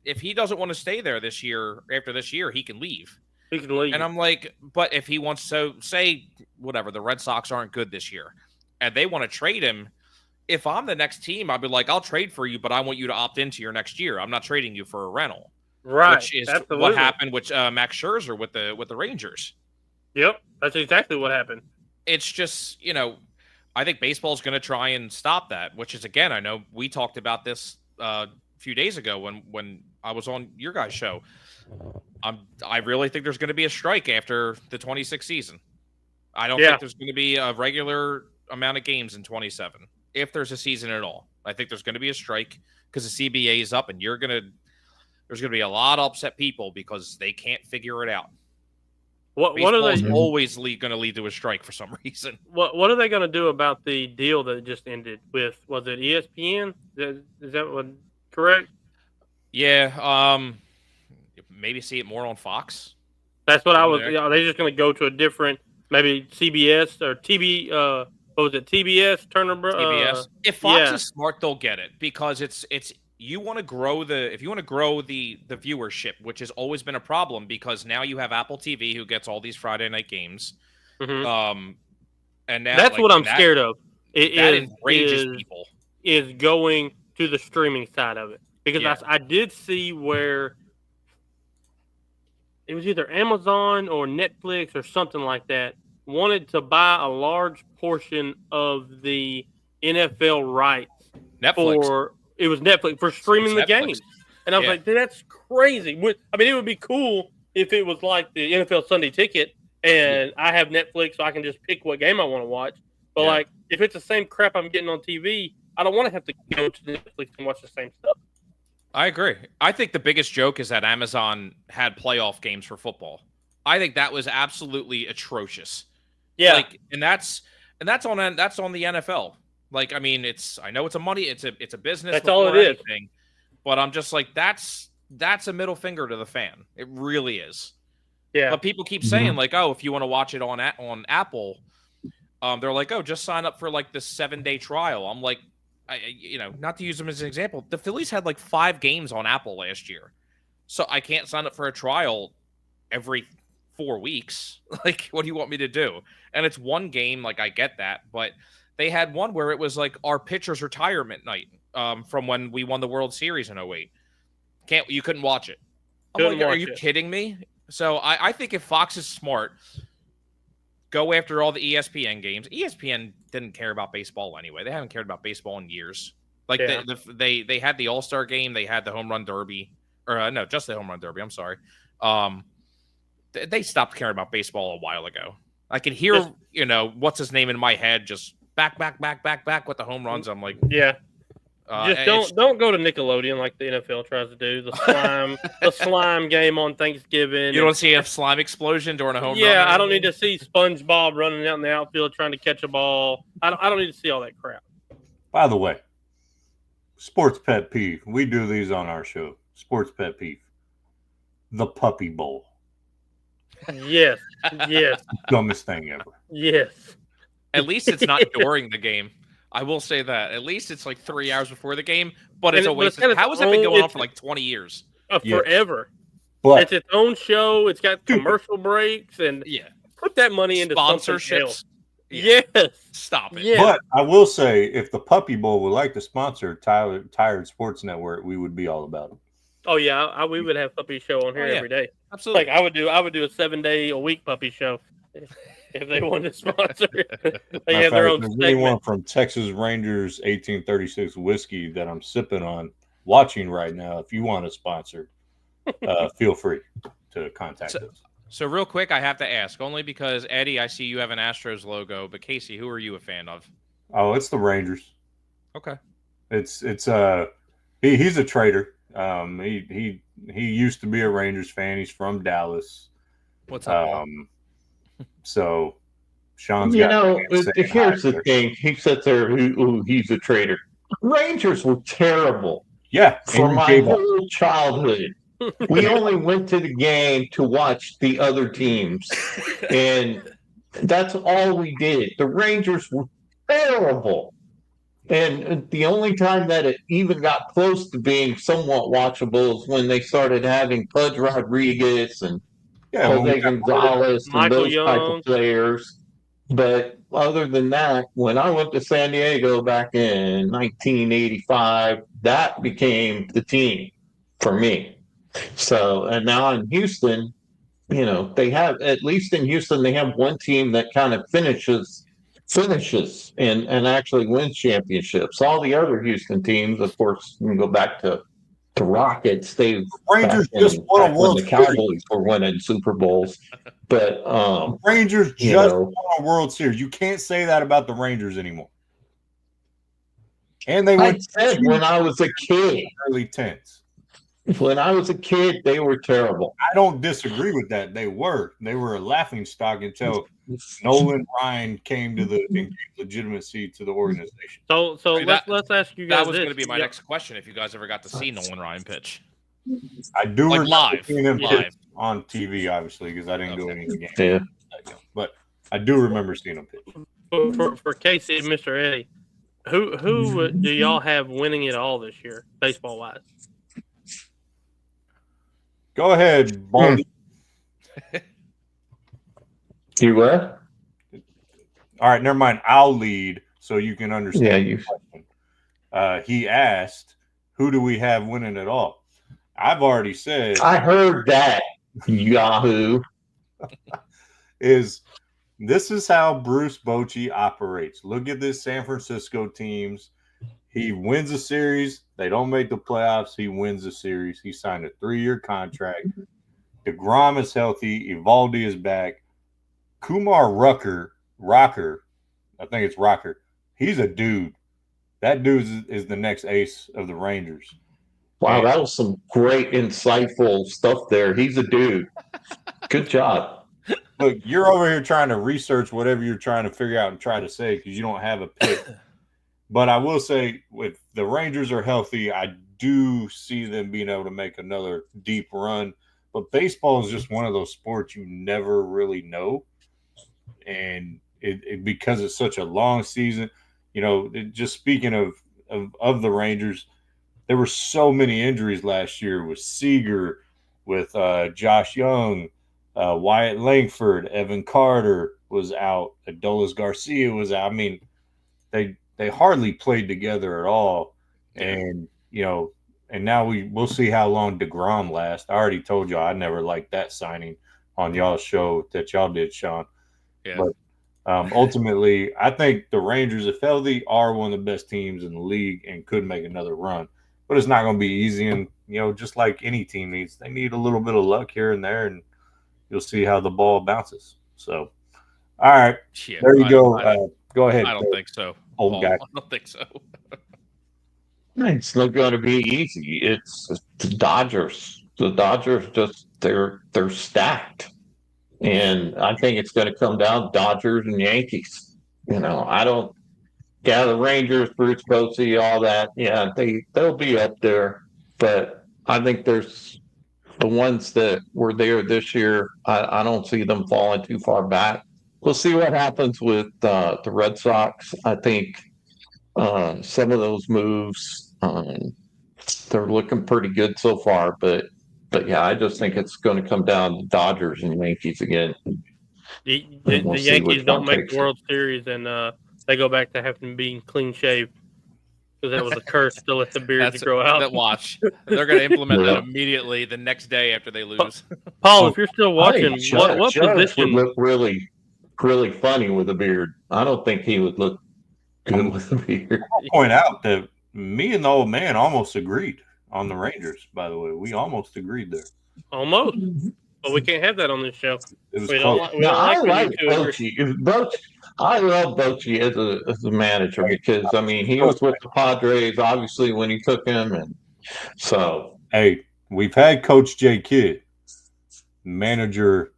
if he doesn't want to stay there this year, after this year, he can leave. He can leave. And I'm like, but if he wants to say whatever, the Red Sox aren't good this year, and they want to trade him. If I'm the next team, I'd be like, I'll trade for you, but I want you to opt into your next year. I'm not trading you for a rental. Right. Which is absolutely. what happened with Max Scherzer with the Rangers. Yep. That's exactly what happened. It's just, I think baseball's going to try and stop that, which is, again, I know we talked about this a few days ago when I was on your guys' show. I really think there's going to be a strike after the 26th season. I don't think there's going to be a regular amount of games in 27. If there's a season at all, I think there's going to be a strike because the CBA is up, and there's going to be a lot of upset people because they can't figure it out. What are they always going to lead to a strike for some reason? What are they going to do about the deal that just ended with? Was it ESPN? Is that what correct? Yeah. Maybe see it more on Fox. That's what I was. Are they just going to go to a different, maybe CBS or TB? What was it? TBS, Turner Bros. TBS. If Fox is smart, they'll get it because it's you want to grow the viewership, which has always been a problem because now you have Apple TV who gets all these Friday night games. Mm-hmm. And now, that's what I'm scared of. It enrages people. Is going to the streaming side of it because I did see where it was either Amazon or Netflix or something like that wanted to buy a large portion of the NFL rights Netflix. It was Netflix for streaming the games. And I was like, that's crazy. I mean, it would be cool if it was like the NFL Sunday Ticket and I have Netflix so I can just pick what game I want to watch. But like, if it's the same crap I'm getting on TV, I don't want to have to go to Netflix and watch the same stuff. I agree. I think the biggest joke is that Amazon had playoff games for football. I think that was absolutely atrocious. Yeah, and that's on the NFL. Like, I mean, I know it's a business. That's all it is. But I'm just like, that's a middle finger to the fan. It really is. Yeah. But people keep saying like, oh, if you want to watch it on Apple, they're like, oh, just sign up for like this 7-day trial. I'm like, not to use them as an example, the Phillies had like 5 games on Apple last year, so I can't sign up for a trial every 4 weeks. Like, what do you want me to do? And it's one game. Like, I get that, but they had one where it was like our pitcher's retirement night from when we won the World Series in 2008. You couldn't watch it. Are you kidding me? So I think if Fox is smart, go after all the ESPN games. ESPN didn't care about baseball anyway. They haven't cared about baseball in years. Like they had the All-Star game. They had the Home Run Derby. Or no, just the Home Run Derby. I'm sorry. They stopped caring about baseball a while ago. I can hear, what's his name in my head, just back with the home runs. I'm like, don't go to Nickelodeon like the NFL tries to do. The slime game on Thanksgiving. You don't see a slime explosion during a home run. Yeah, I don't need to see SpongeBob running out in the outfield trying to catch a ball. I don't need to see all that crap. By the way, sports pet peeve. We do these on our show. Sports pet peeve. The Puppy Bowl. Yes. Dumbest thing ever. Yes. At least it's not during the game. I will say that. At least it's like 3 hours before the game, but it's a waste. How has it been going on for like 20 years? Forever. But it's its own show. It's got commercial breaks and put that money into sponsorships. Yes. Stop it. Yes. But I will say, if the Puppy Bowl would like to sponsor Tired Sports Network, we would be all about it. Oh yeah, we would have puppy show on here every day. Absolutely. Like I would do a 7-day-a-week puppy show if they wanted to sponsor it. They have their own segment. Anyone from Texas Rangers 1836 whiskey that I'm sipping on, watching right now, if you want to sponsor, feel free to contact us. So real quick, I have to ask, only because Eddie, I see you have an Astros logo, but Casey, who are you a fan of? Oh, it's the Rangers. Okay. It's he's a traitor. He used to be a Rangers fan. He's from Dallas. What's up? So Sean's You got know, saying here's hi the thing. He sits there, ooh, he's a traitor. Rangers were terrible Yeah, for and you my gave up. whole childhood. We only went to the game to watch the other teams, and that's all we did. The Rangers were terrible. And the only time that it even got close to being somewhat watchable is when they started having Pudge Rodriguez and Yeah, when we Jose Gonzalez and Michael those type Young. of players. But other than that, when I went to San Diego back in 1985, that became the team for me. So, and now in Houston, they have, at least in Houston, they have one team that kind of finishes and actually wins championships. All the other Houston teams, of course, you can go back to the Rockets. They Rangers just won a back when World the Series. Cowboys were winning Super Bowls. But Rangers just won a World Series. You can't say that about the Rangers anymore. And they went when I was a kid. Early 10s. When I was a kid, they were terrible. I don't disagree with that. They were a laughingstock until Nolan Ryan came to the legitimacy to the organization. So let's ask you guys. That was going to be my next question. If you guys ever got to see Nolan Ryan pitch, I do like live on TV, obviously, because I didn't go any of the games. Yeah. But I do remember seeing him pitch. For Casey and Mr. Eddie, who do y'all have winning it all this year, baseball wise? Go ahead, Baldy. You what? All right, never mind. I'll lead so you can understand. Yeah, you. He asked, "Who do we have winning it all?" I've already said. I heard that. Yahoo. This is how Bruce Bochy operates. Look at this San Francisco teams. He wins a series. They don't make the playoffs. He wins the series. He signed a 3-year contract. DeGrom is healthy. Evaldi is back. Kumar Rocker, I think it's Rocker. He's a dude. That dude is the next ace of the Rangers. Wow, that was some great, insightful stuff there. He's a dude. Good job. Look, you're over here trying to research whatever you're trying to figure out and try to say because you don't have a pick. But I will say, if the Rangers are healthy, I do see them being able to make another deep run. But baseball is just one of those sports you never really know. And because it's such a long season, just speaking of the Rangers, there were so many injuries last year with Seager, with Josh Young, Wyatt Langford, Evan Carter was out, Adolis Garcia was out. I mean, they hardly played together at all. And, and now we'll see how long DeGrom lasts. I already told y'all I never liked that signing on y'all's show that y'all did, Sean. Yeah. But ultimately, I think the Rangers, if healthy, are one of the best teams in the league and could make another run. But it's not going to be easy. And, just like any team needs, they need a little bit of luck here and there, and you'll see how the ball bounces. So, all right. Yeah, there you go. Go ahead. I don't think so. Old guy. I don't think so. It's not going to be easy. It's the Dodgers. The Dodgers they're stacked, and I think it's going to come down to Dodgers and Yankees. I don't. Yeah, the Rangers, Bruce Bochy, all that. Yeah, they'll be up there, but I think there's the ones that were there this year. I don't see them falling too far back. We'll see what happens with the Red Sox. I think some of those moves, they're looking pretty good so far. But yeah, I just think it's going to come down to Dodgers and Yankees again. The Yankees don't make the World Series, and they go back to having being clean shaved because that was a curse to let the beard grow out. That watch. They're going to implement that immediately the next day after they lose. Paul, if you're still watching, what position would look really, really funny with a beard? I don't think he would look good with a beard. I'll point out that me and the old man almost agreed on the Rangers, by the way. We almost agreed there. Almost. But we can't have that on this show. I like Bochy. I love Bochy as a manager because, he was with the Padres, obviously, when he took him. And so. Hey, we've had Coach J. Kidd, manager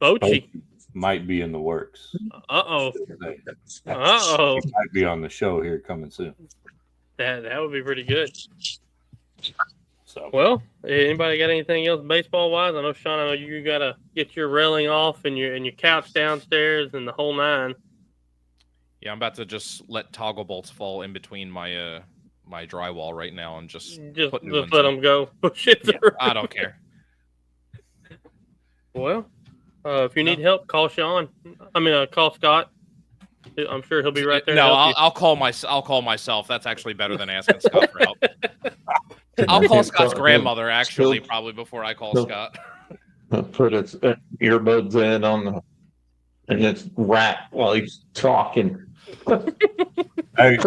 Bochy. might be in the works. Uh-oh. He might be on the show here coming soon. That would be pretty good. So, well, anybody got anything else baseball wise? I know Sean. I know you gotta get your railing off and your couch downstairs and the whole nine. Yeah, I'm about to just let toggle bolts fall in between my my drywall right now and just put new ones let in. them go. Push it through. I don't care. Well, if you need help, call Sean. Call Scott. I'm sure he'll be right there. No, I'll call myself. That's actually better than asking Scott for help. I'll call Scott's grandmother actually probably before I call Scott. Put its earbuds in and it's rap while he's talking. hey,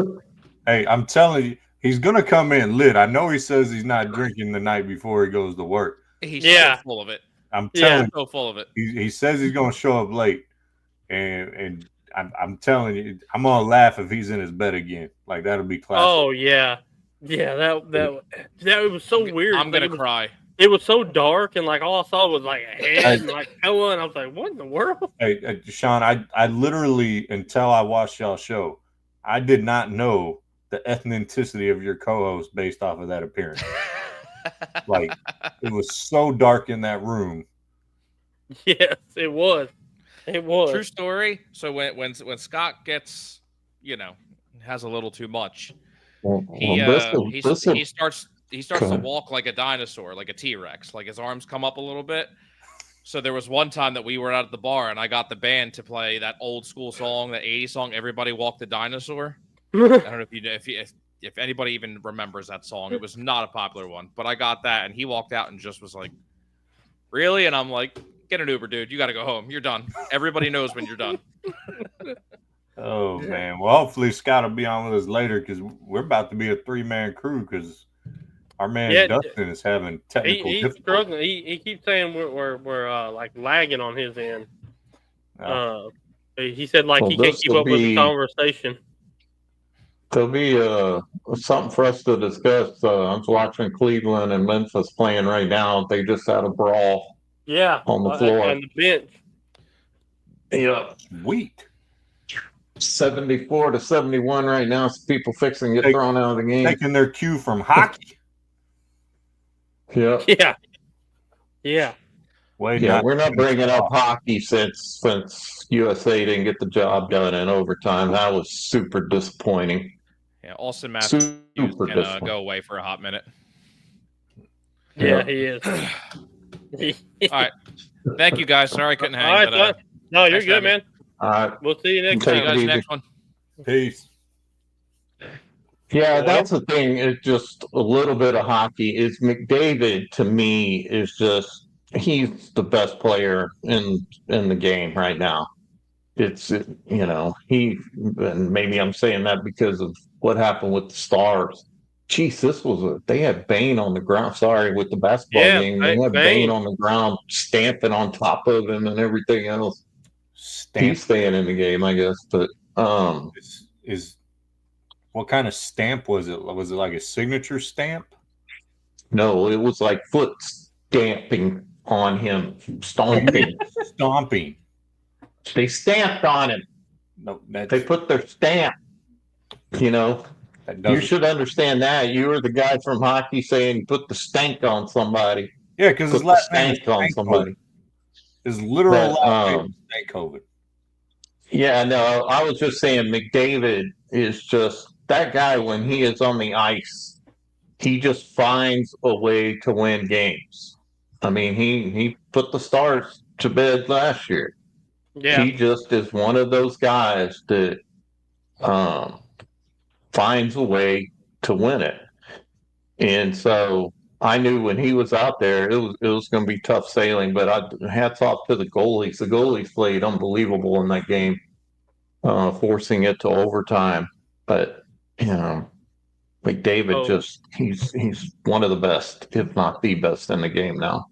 I'm telling you, he's gonna come in lit. I know he says he's not drinking the night before he goes to work. He's so full of it. I'm telling you, so full of it. He says he's gonna show up late, and I'm telling you, I'm gonna laugh if he's in his bed again. Like that'll be classic. Oh yeah. That was so weird. I'm gonna cry. It was so dark and like all I saw was like a head and like Ella, and I was like, "What in the world?" Hey, Sean, I literally until I watched y'all show, I did not know the ethnicity of your co-host based off of that appearance. Like it was so dark in that room. Yes, it was. It was true story. So when Scott gets, has a little too much. He starts to walk like a dinosaur, like a T-Rex, like his arms come up a little bit. So there was one time that we were out at the bar and I got the band to play that old school song, that 80s song, Everybody Walk the Dinosaur. I don't know if anybody even remembers that song. It was not a popular one, but I got that and he walked out and just was like, "Really?" And I'm like, "Get an Uber, dude. You got to go home. You're done. Everybody knows when you're done." Oh man! Well, hopefully Scott will be on with us later because we're about to be a 3-man crew because our man Dustin is having technical difficulties. Struggling. He keeps saying we're like lagging on his end. He said he can't keep up with the conversation. There'll be something for us to discuss. I'm watching Cleveland and Memphis playing right now. They just had a brawl. Yeah, on the floor and the bench. Yeah, sweet. 74-71 right now. So people fixing to get thrown out of the game. Taking their cue from hockey. Yeah. We're not bringing up hockey since USA didn't get the job done in overtime. That was super disappointing. Yeah, Austin Matthews can go away for a hot minute. Yeah, he is. All right. Thank you, guys. Sorry I couldn't hang. All right, no, you're good, man. All right. We'll see you next time. time. See you guys next one. Peace. Yeah, that's the thing. It's just a little bit of hockey. Is McDavid to me is just he's the best player in the game right now. It's he and maybe I'm saying that because of what happened with the Stars. Jeez, they had Bane on the ground. Sorry, with the basketball game, they had Bane on the ground, stamping on top of him and everything else. He's staying in the game, I guess. But is what kind of stamp was it? Was it like a signature stamp? No, it was like foot stamping on him, stomping. They stamped on him. No, they put their stamp. You should understand that. You were the guy from hockey saying put the stank on somebody. Yeah, because his last name is on somebody. His literal last name is Stankovic. Yeah, no, I was just saying McDavid is just that guy when he is on the ice. He just finds a way to win games. I mean, he put the Stars to bed last year. Yeah. He just is one of those guys that finds a way to win it. And so I knew when he was out there, it was going to be tough sailing, but hats off to the goalies. The goalies played unbelievable in that game, forcing it to overtime. But, McDavid he's one of the best, if not the best in the game now.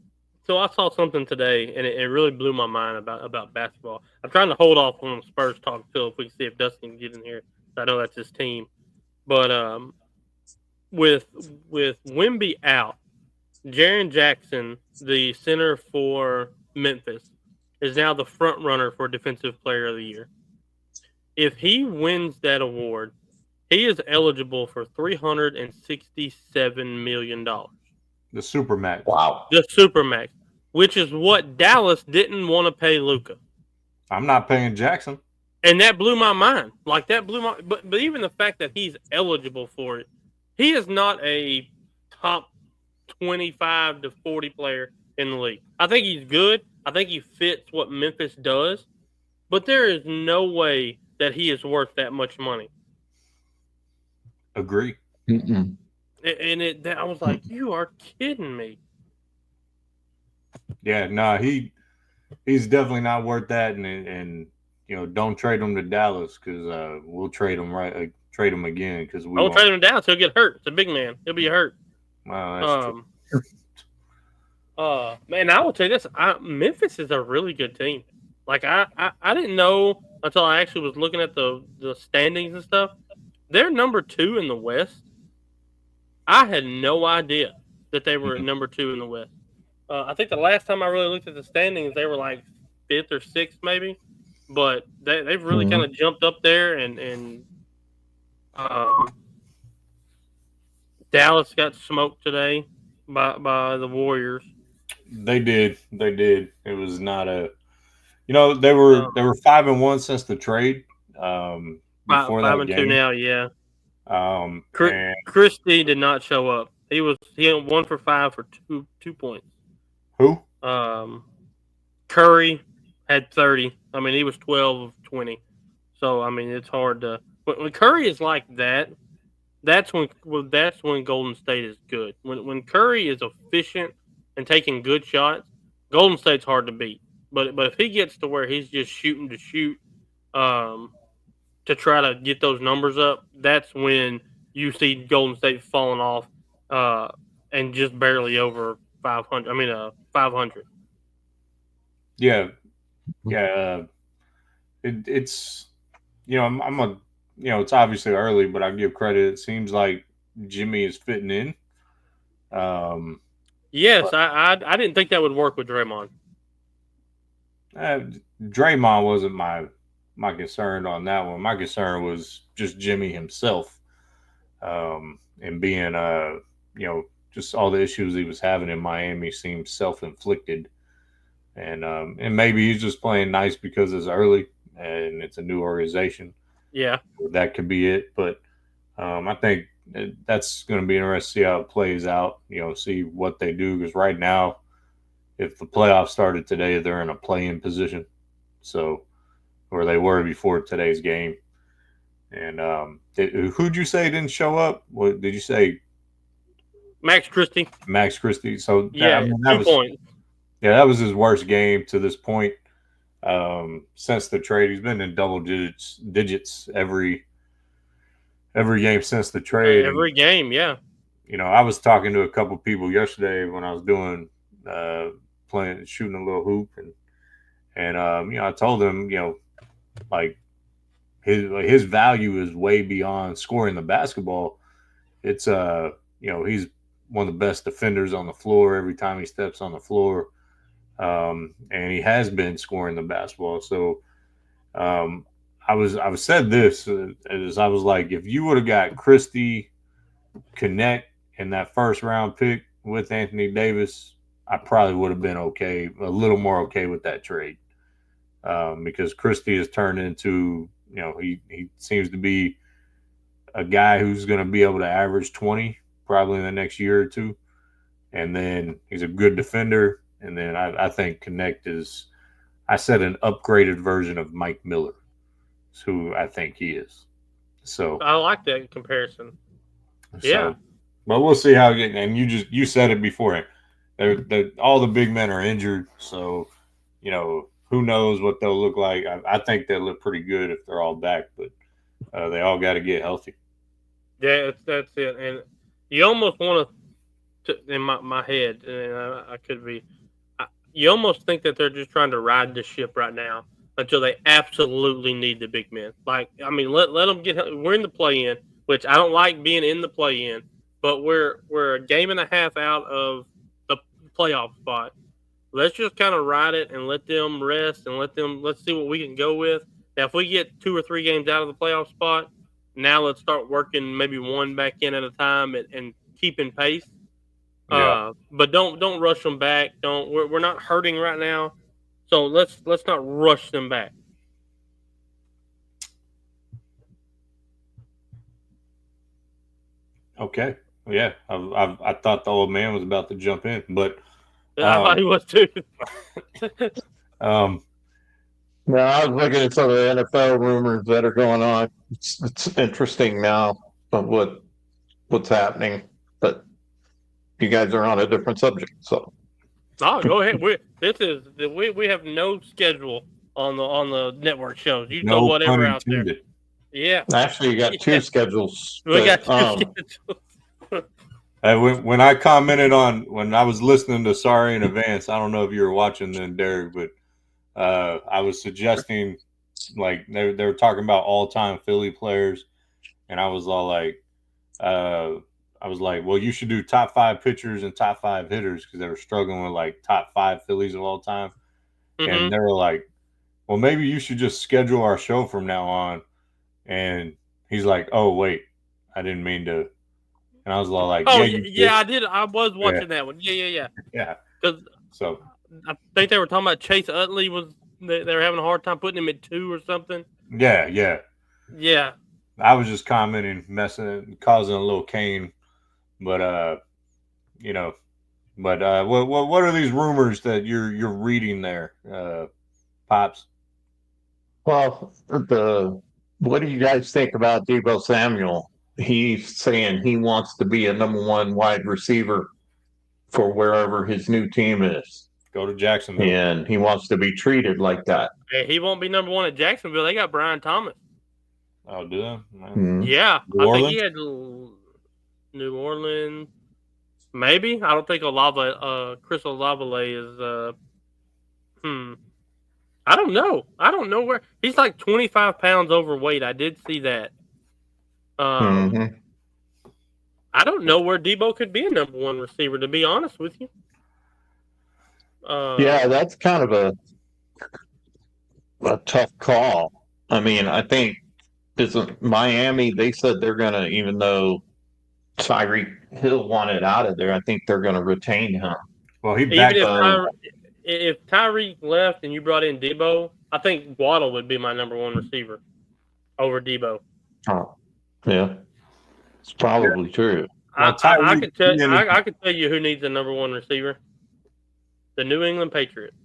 So I saw something today, and it really blew my mind about basketball. I'm trying to hold off on Spurs talk until if we can see if Dustin can get in here. I know that's his team. But with Wemby out, Jaren Jackson, the center for Memphis, is now the front runner for Defensive Player of the Year. If he wins that award, he is eligible for $367 million. The Supermax. Wow. The Supermax, which is what Dallas didn't want to pay Luka. I'm not paying Jackson. And that blew my mind. Like, that blew my... But even the fact that he's eligible for it, he is not a top 25 to 40 player in the league. I think he's good. I think he fits what Memphis does. But there is no way that he is worth that much money. Agree. Mm-mm. And I was like, you are kidding me. Yeah, no, he's definitely not worth that. And you know, don't trade him to Dallas because we'll trade him trade him again because we won't trade him to Dallas. He'll get hurt. It's a big man. He'll be hurt. Well, that's true. Man, I will tell you this: Memphis is a really good team. Like I didn't know until I actually was looking at the standings and stuff. They're number 2 in the West. I had no idea that they were number 2 in the West. I think the last time I really looked at the standings, they were like 5th or 6th, maybe. But they've really kind of jumped up there, and Dallas got smoked today by the Warriors. They did. It was not a. You know, they were 5-1 since the trade. Before 5-2 now, yeah. And Christie did not show up. He went 1 for 5 for 2 points. Who? Curry had 30. I mean, he was 12 of 20. So I mean, it's hard to. When Curry is like that, that's when Golden State is good. When Curry is efficient and taking good shots, Golden State's hard to beat. But if he gets to where he's just shooting to shoot, to try to get those numbers up, that's when you see Golden State falling off, and just barely over 500. I mean, 500. Yeah. It's it's obviously early, but I give credit. It seems like Jimmy is fitting in. Yes, I didn't think that would work with Draymond. Draymond wasn't my concern on that one. My concern was just Jimmy himself, and being just all the issues he was having in Miami seemed self-inflicted, and maybe he's just playing nice because it's early and it's a new organization. Yeah, that could be it. But I think that's going to be interesting to see how it plays out. See what they do, because right now, if the playoffs started today, they're in a play-in position. So, where they were before today's game. And who'd you say didn't show up? What did you say? Max Christie. Max Christie. So yeah, that 2 points. Yeah, that was his worst game to this point since the trade. He's been in double digits every game since the trade. Every game, yeah. I was talking to a couple people yesterday when I was doing shooting a little hoop, and I told them, like his value is way beyond scoring the basketball. It's he's one of the best defenders on the floor every time he steps on the floor, and he has been scoring the basketball. So I was said this as I was like, if you would have got Christie, Connect in that first round pick with Anthony Davis, I probably would have been okay, a little more okay with that trade, because Christie has turned into, he seems to be a guy who's going to be able to average 20 probably in the next year or two, and then he's a good defender, and then I think Connect is, I said, an upgraded version of Mike Miller, who I think he is. So I like that comparison. Yeah, but we'll see how it gets. And you said it before. All the big men are injured, so who knows what they'll look like. I think they'll look pretty good if they're all back, but they all got to get healthy. Yeah, that's it. And you almost want to, in my head, and I could be, you almost think that they're just trying to ride the ship right now until they absolutely need the big men. Like, I mean, let them get. We're in the play-in, which I don't like being in the play-in, but we're a game and a half out of the playoff spot. let's just kind of ride it and let them rest and let's see what we can go with. Now, if we get 2 or 3 games out of the playoff spot, now let's start working maybe one back in at a time and keeping pace. Yeah. But don't rush them back. We're not hurting right now, so let's not rush them back. Okay. Yeah. I thought the old man was about to jump in, but I thought he was too. No, I was looking at some of the NFL rumors that are going on. It's interesting now of what's happening, but you guys are on a different subject, so. Oh, go ahead. We have no schedule on the network shows. You throw whatever out there. Yeah. Actually, you got 2 schedules. We got 2 schedules. When I commented on when I was listening to Sorry in Advance, I don't know if you were watching then, Derek, but I was suggesting, like, they were talking about all-time Philly players, and I was all like, well, you should do top 5 pitchers and top 5 hitters because they were struggling with like top 5 Phillies of all time, and they were like, well, maybe you should just schedule our show from now on. And he's like, oh wait, I didn't mean to. And I was all like, yeah, I did. I was watching that one. Yeah. So I think they were talking about Chase Utley they were having a hard time putting him at 2 or something. Yeah. I was just commenting, causing a little cane, but what are these rumors that you're reading there, Pops? Well, what do you guys think about Deebo Samuel? He's saying he wants to be a number 1 wide receiver for wherever his new team is. Go to Jacksonville. And he wants to be treated like that. Hey, he won't be number 1 at Jacksonville. They got Brian Thomas. Oh, do they? Mm-hmm. Yeah. I think he had New Orleans. Maybe. I don't think Chris Olave is I don't know. I don't know where he's like 25 pounds overweight. I did see that. I don't know where Deebo could be a number 1 receiver, to be honest with you. Yeah, that's kind of a tough call. I mean, I think isn't Miami, they said they're going to, even though Tyreek Hill wanted out of there, I think they're going to retain him. Well, he backed if Tyreek left and you brought in Deebo, I think Waddle would be my number 1 receiver over Deebo. Oh, yeah. It's probably true. Well, I could tell you who needs a number 1 receiver. The New England Patriots.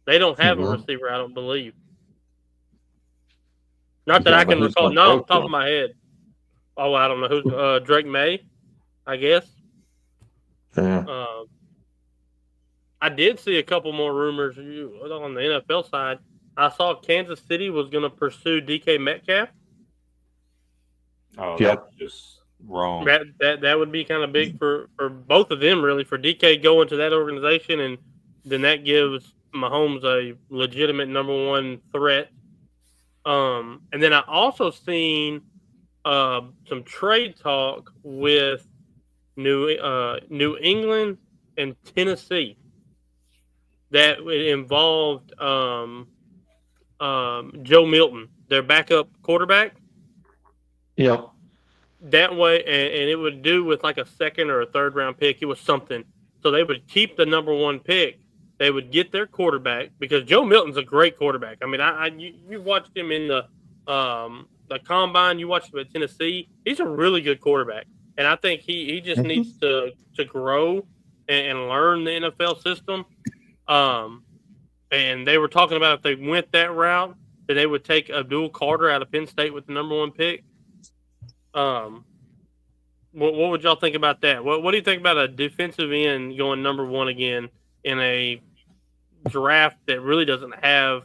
They don't have a receiver, I don't believe. Not that I can recall. Not on the top of my head. Oh, I don't know who's Drake May, I guess. Yeah. I did see a couple more rumors on the NFL side. I saw Kansas City was going to pursue DK Metcalf. Oh, that's just wrong. That would be kind of big for both of them, really, for DK going to that organization, and then that gives Mahomes a legitimate number 1 threat. And then I also seen some trade talk with New England and Tennessee that involved Joe Milton, their backup quarterback. Yep. That way, and it would do with like a 2nd or a 3rd round pick. It was something. So they would keep the number 1 pick. They would get their quarterback because Joe Milton's a great quarterback. I mean, you watched him in the combine. You watched him at Tennessee. He's a really good quarterback, and I think he just needs to grow and learn the NFL system. And they were talking about if they went that route, that they would take Abdul Carter out of Penn State with the number 1 pick. What would y'all think about that? What do you think about a defensive end going number 1 again in a draft that really doesn't have?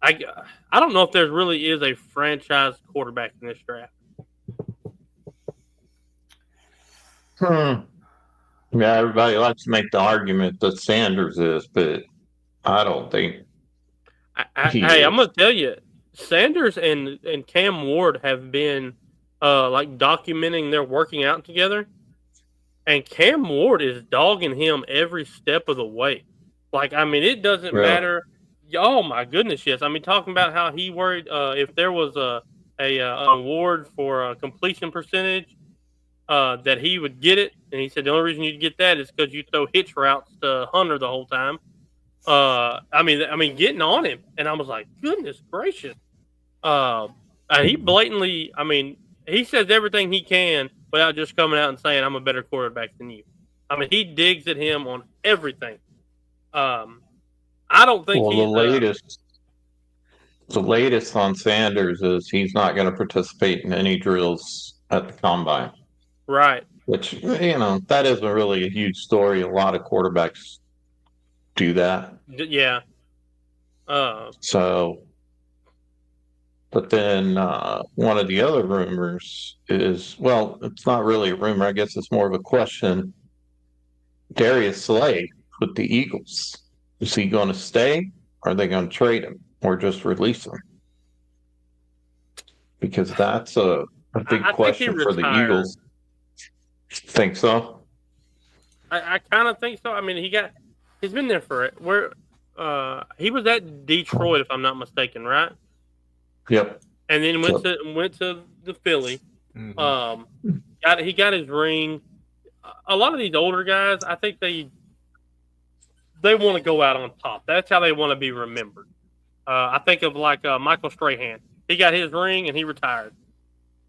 I don't know if there really is a franchise quarterback in this draft. Yeah, everybody likes to make the argument that Sanders is, but I don't think. Hey, I'm going to tell you, Sanders and Cam Ward have been like documenting their working out together, and Cam Ward is dogging him every step of the way. Like, I mean, it doesn't matter. Oh my goodness, yes. I mean, talking about how he worried if there was an award for completion percentage, that he would get it, and he said the only reason you'd get that is because you throw hitch routes to Hunter the whole time. I mean, getting on him, and I was like, goodness gracious. And he blatantly, I mean, he says everything he can without just coming out and saying, I'm a better quarterback than you. I mean, he digs at him on everything. I don't think he's the latest on Sanders is he's not going to participate in any drills at the combine. Right. Which, that isn't really a huge story. A lot of quarterbacks do that. Yeah. But then one of the other rumors is, well, it's not really a rumor. I guess it's more of a question. Darius Slay with the Eagles. Is he going to stay? Or are they going to trade him or just release him? Because that's a big question for the Eagles. Think so? I kind of think so. I mean, he's been there for it. He was at Detroit, if I'm not mistaken, right? Yep. And then went to the Philly. Mm-hmm. He got his ring. A lot of these older guys, I think they want to go out on top. That's how they want to be remembered. I think of like Michael Strahan. He got his ring and he retired.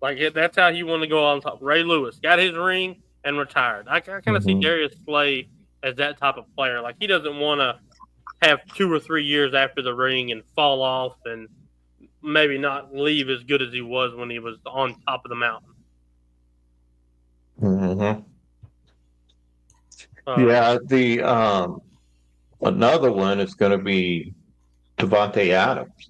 Like that's how he wanted to go on top. Ray Lewis got his ring and retired. I kind of see Darius Slay as that type of player. Like he doesn't want to have 2 or 3 years after the ring and fall off and maybe not leave as good as he was when he was on top of the mountain. Mm-hmm. The another one is going to be Devontae Adams.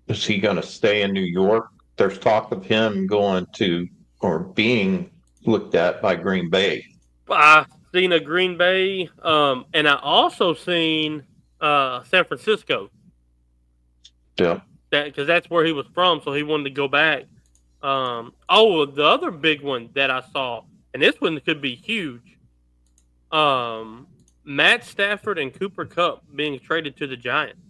Is he going to stay in New York? There's talk of him going to or being looked at by Green Bay. I've seen a Green Bay, and I also seen San Francisco. Yeah. Because that's where he was from, so he wanted to go back. The other big one that I saw, and this one could be huge. Matt Stafford and Cooper Kupp being traded to the Giants.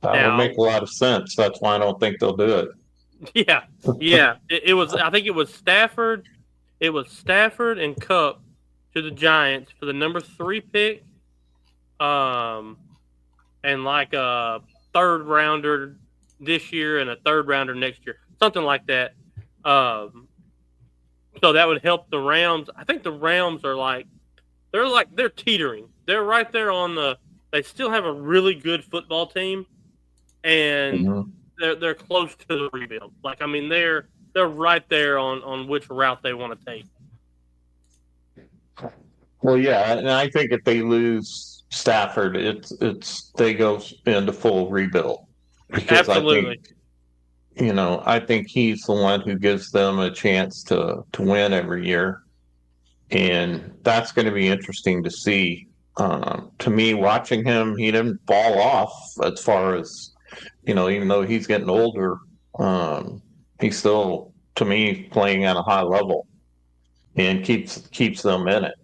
That would make a lot of sense. That's why I don't think they'll do it. Yeah. It was. I think it was Stafford. It was Stafford and Kupp to the Giants for the number 3 pick. And like a 3rd rounder this year and a 3rd rounder next year, something like that. So that would help the Rams. I think the Rams are they're teetering. They're right there on they still have a really good football team, and they're close to the rebuild. Like, I mean, they're right there on which route they want to take. Well, yeah, and I think if they lose Stafford, they go into full rebuild. Because absolutely. I think he's the one who gives them a chance to win every year. And that's going to be interesting to see. To me, watching him, he didn't fall off as far as, even though he's getting older, he's still, to me, playing at a high level and keeps them in it.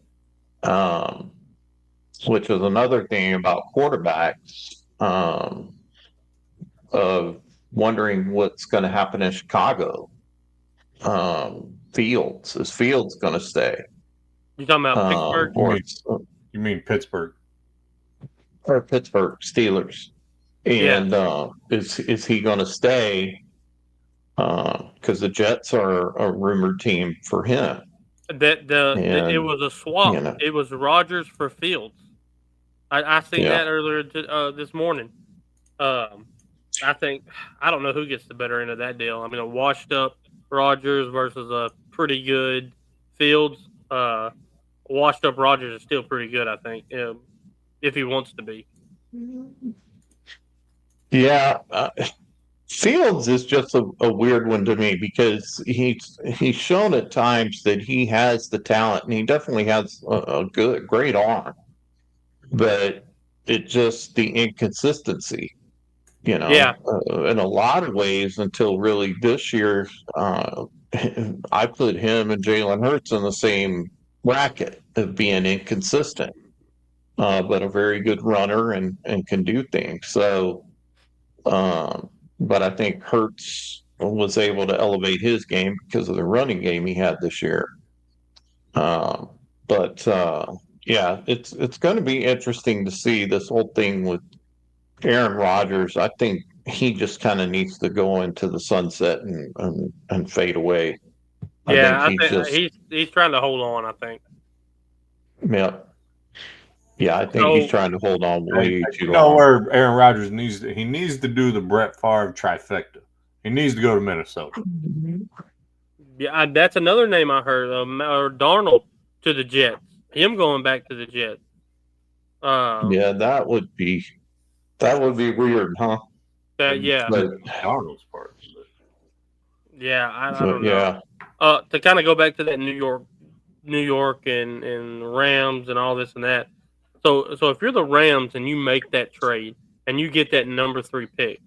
Which is another thing about quarterbacks, of wondering what's going to happen in Chicago. Fields. Is Fields going to stay? You talking about Pittsburgh? You mean Pittsburgh? Or Pittsburgh Steelers. And is he going to stay? Because the Jets are a rumored team for him. It was a swap. It was Rodgers for Fields. I seen that earlier this morning. I don't know who gets the better end of that deal. I mean, a washed up Rodgers versus a pretty good Fields. Washed up Rodgers is still pretty good, I think, if he wants to be. Yeah, Fields is just a weird one to me because he's shown at times that he has the talent, and he definitely has a great arm, but it just the inconsistency. In a lot of ways until really this year, I put him and Jalen Hurts in the same bracket of being inconsistent, but a very good runner and can do things. So, but I think Hurts was able to elevate his game because of the running game he had this year. Um, but yeah, it's going to be interesting to see this whole thing with Aaron Rodgers. I think he just kind of needs to go into the sunset and fade away. I think Yeah, I he's think just he's trying to hold on. I think. yeah. Yeah, I think he's So trying to hold on way too You know long. where Aaron Rodgers needs to? He needs to do the Brett Favre trifecta. He needs to go to Minnesota. yeah, that's another name I heard. Or Darnold to the Jets. Him going back to the Jets. Yeah, that would be weird, huh? Yeah, But, Darnold's part. yeah. I but don't know. yeah, To kind of go back to that New York and Rams and all this and that. So if you're the Rams and you make that trade and you get that number 3 pick,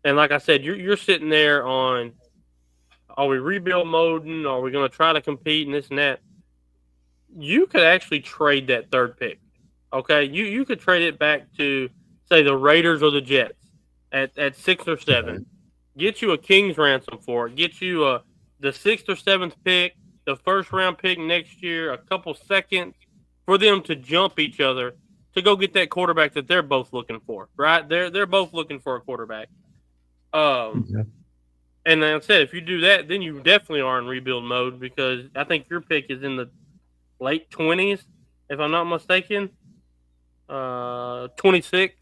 and like I said, you're sitting there on, are we rebuild moding? Are we going to try to compete and this and that? You could actually trade that 3rd pick. Okay, you could trade it back to say the Raiders or the Jets at 6 or 7. Get you a king's ransom for it. Get you the 6th or 7th pick, the 1st round pick next year, a couple seconds for them to jump each other to go get that quarterback that they're both looking for. Right? They're both looking for a quarterback. And like I said, if you do that, then you definitely are in rebuild mode because I think your pick is in the late 20s, if I'm not mistaken. 26.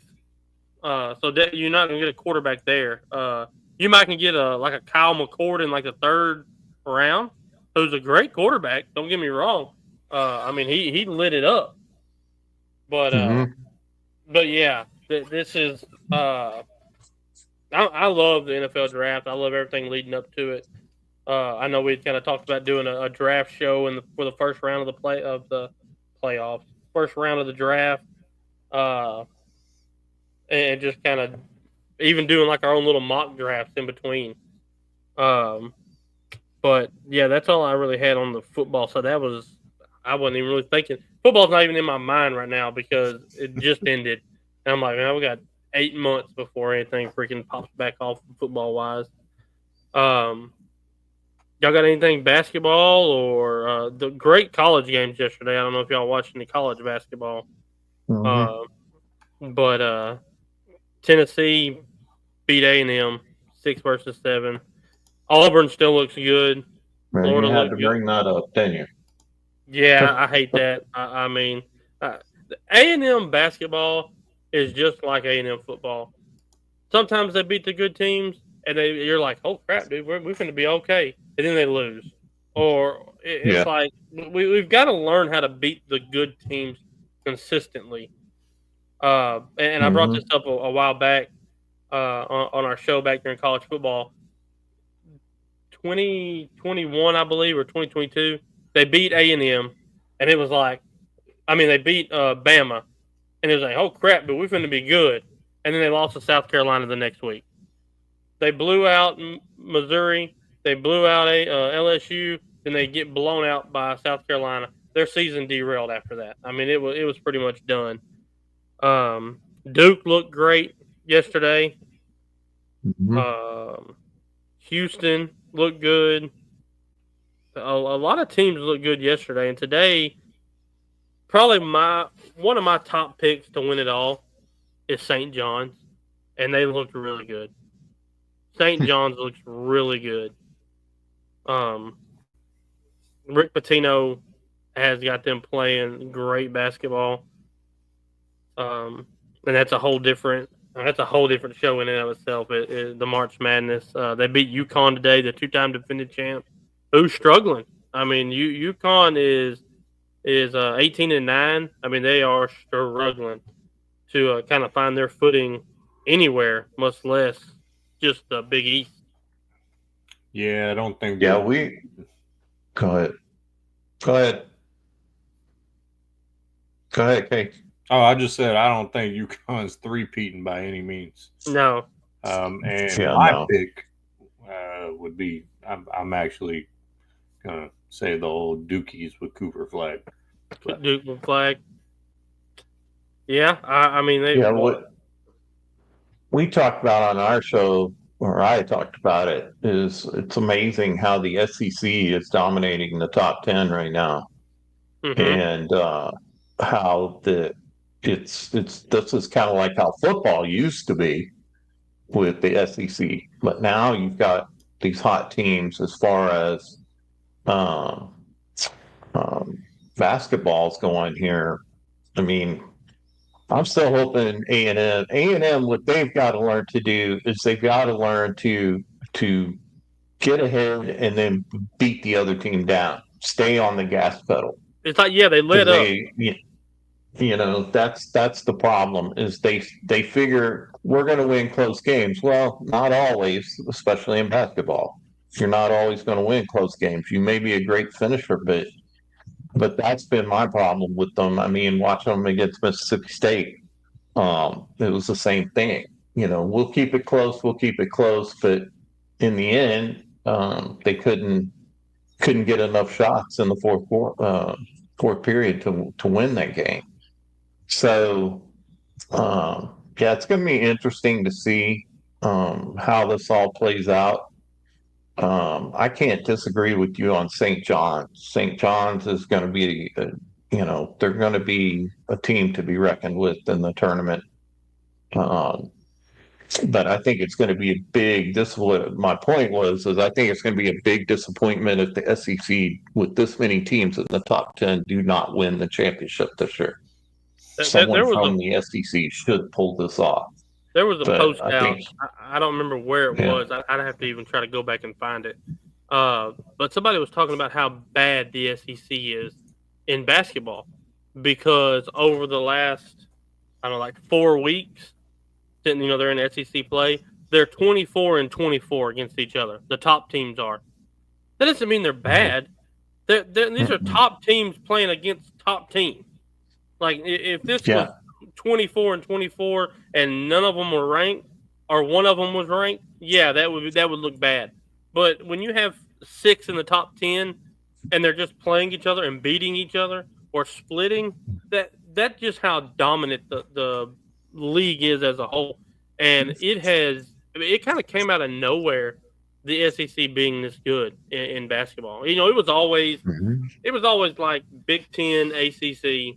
So that you're not gonna get a quarterback there. You might can get a Kyle McCord in like the 3rd round, who's a great quarterback. Don't get me wrong. I mean he lit it up. But yeah, this is I love the NFL draft. I love everything leading up to it. I know we kind of talked about doing a draft show for the first round of the playoffs, first round of the draft, and just kind of even doing like our own little mock drafts in between. But yeah, that's all I really had on the football. So I wasn't even really thinking. Football's not even in my mind right now because it just ended. And I'm like, man, we got 8 months before anything freaking pops back off football wise. Y'all got anything basketball or the great college games yesterday? I don't know if y'all watched any college basketball. But Tennessee beat A&M 6-7. Auburn still looks good. man, Florida you had looked to good. bring that up, didn't you? Yeah, I hate that. I mean, A&M basketball is just like A&M football. Sometimes they beat the good teams, and you're like, oh, crap, dude, we're going to be okay. And then they lose. Or it's like we've got to learn how to beat the good teams consistently. And I brought this up a while back on our show back during college football. 2021, I believe, or 2022, they beat A&M, and it was like, I mean, they beat Bama, and it was like, oh, crap, but we're going to be good. And then they lost to South Carolina the next week. They blew out Missouri. They blew out LSU. Then they get blown out by South Carolina. Their season derailed after that. I mean, it was pretty much done. Duke looked great yesterday. Houston looked good. A lot of teams looked good yesterday, and today, probably one of my top picks to win it all is St. John's, and they looked really good. St. John's looks really good. Rick Pitino has got them playing great basketball. And that's a whole different show in and of itself. The March Madness. They beat UConn today, the 2-time defending champ, who's struggling. I mean, UConn is 18-9. I mean, they are struggling to kind of find their footing anywhere, much less just the Big East. Yeah, I don't think. Yeah, Go ahead. Go ahead, Kate. Oh, I just said I don't think UConn's three-peating by any means. No. And Yeah, my no. pick would be. I'm actually gonna say the old Dookies with Cooper Flag. But, Duke Flag. Yeah, I mean they. Yeah, what we talked about on our show, or I talked about it, is it's amazing how the SEC is dominating the top 10 right now, Mhm. and how it's this is kind of like how football used to be with the SEC, but now you've got these hot teams as far as um, um, basketball's going here. I mean, I'm still hoping A&M. A&M, what they've got to learn to do is they've got to learn to get ahead and then beat the other team down. Stay on the gas pedal It's like they because lit up. that's the problem is they figure we're going to win close games. Well, not always, especially in basketball. You're not always going to win close games. You may be a great finisher, but that's been my problem with them. I mean, watching them against Mississippi State, it was the same thing. We'll keep it close, but in the end, they couldn't get enough shots in the fourth period to win that game. So, yeah, it's going to be interesting to see how this all plays out. I can't disagree with you on St. John's. St. John's is going to be, they're going to be a team to be reckoned with in the tournament. Um, but I think it's going to be a big. This is what my point was. Is I think it's going to be a big disappointment if the SEC, with this many teams in the top 10, do not win the championship this year. Someone There was from the SEC should pull this off. a But post I out. think, I don't remember where it yeah. was. I'd have to even try to go back and find it. But somebody was talking about how bad the SEC is in basketball because over the last, I don't know, like 4 weeks, they're in SEC play. They're 24-24 against each other. The top teams are. That doesn't mean they're bad. These are top teams playing against top teams. Like if this was 24-24 and none of them were ranked, or one of them was ranked, yeah, that would look bad. But when you have 6 in the top 10 and they're just playing each other and beating each other or splitting, that's just how dominant the league is as a whole. And it kind of came out of nowhere, the SEC being this good in basketball. It was always like Big Ten, ACC,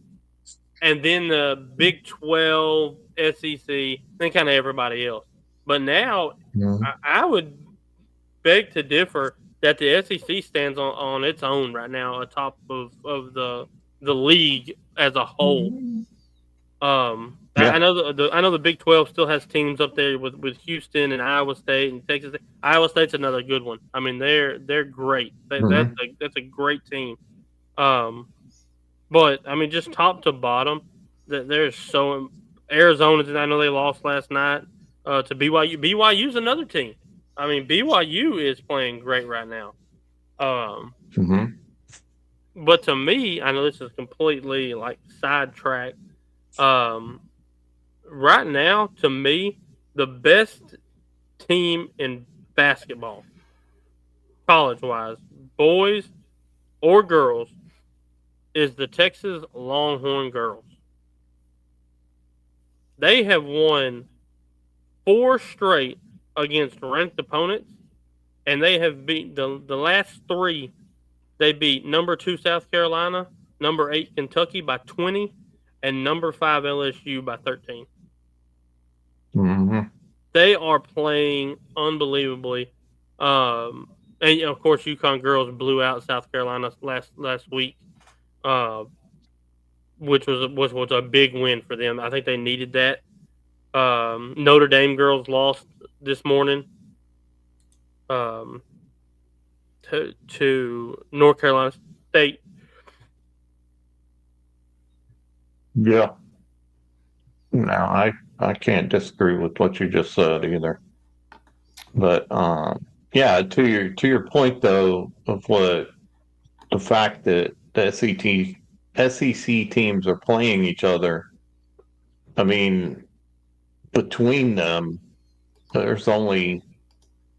and then the Big 12, SEC, then kind of everybody else. But now, I would beg to differ that the SEC stands on its own right now, atop of the league as a whole. I know the Big 12 still has teams up there with Houston and Iowa State and Texas. Iowa State's another good one. I mean, they're great. That's a great team. But I mean, just top to bottom, there's so Arizona. I know they lost last night to BYU. BYU's another team. I mean, BYU is playing great right now. But to me, I know this is completely like sidetracked. Right now, to me, the best team in basketball, college-wise, boys or girls, is the Texas Longhorn girls. They have won 4 straight against ranked opponents, and they have beat the last 3. They beat number 2 South Carolina, number 8 Kentucky by 20, and number 5 LSU by 13. They are playing unbelievably, and of course, UConn girls blew out South Carolina last week, which was a big win for them. I think they needed that. Notre Dame girls lost this morning to North Carolina State. Yeah. No, I can't disagree with what you just said either. But yeah, to your point though of what the fact that the SEC teams are playing each other. I mean, between them, there's only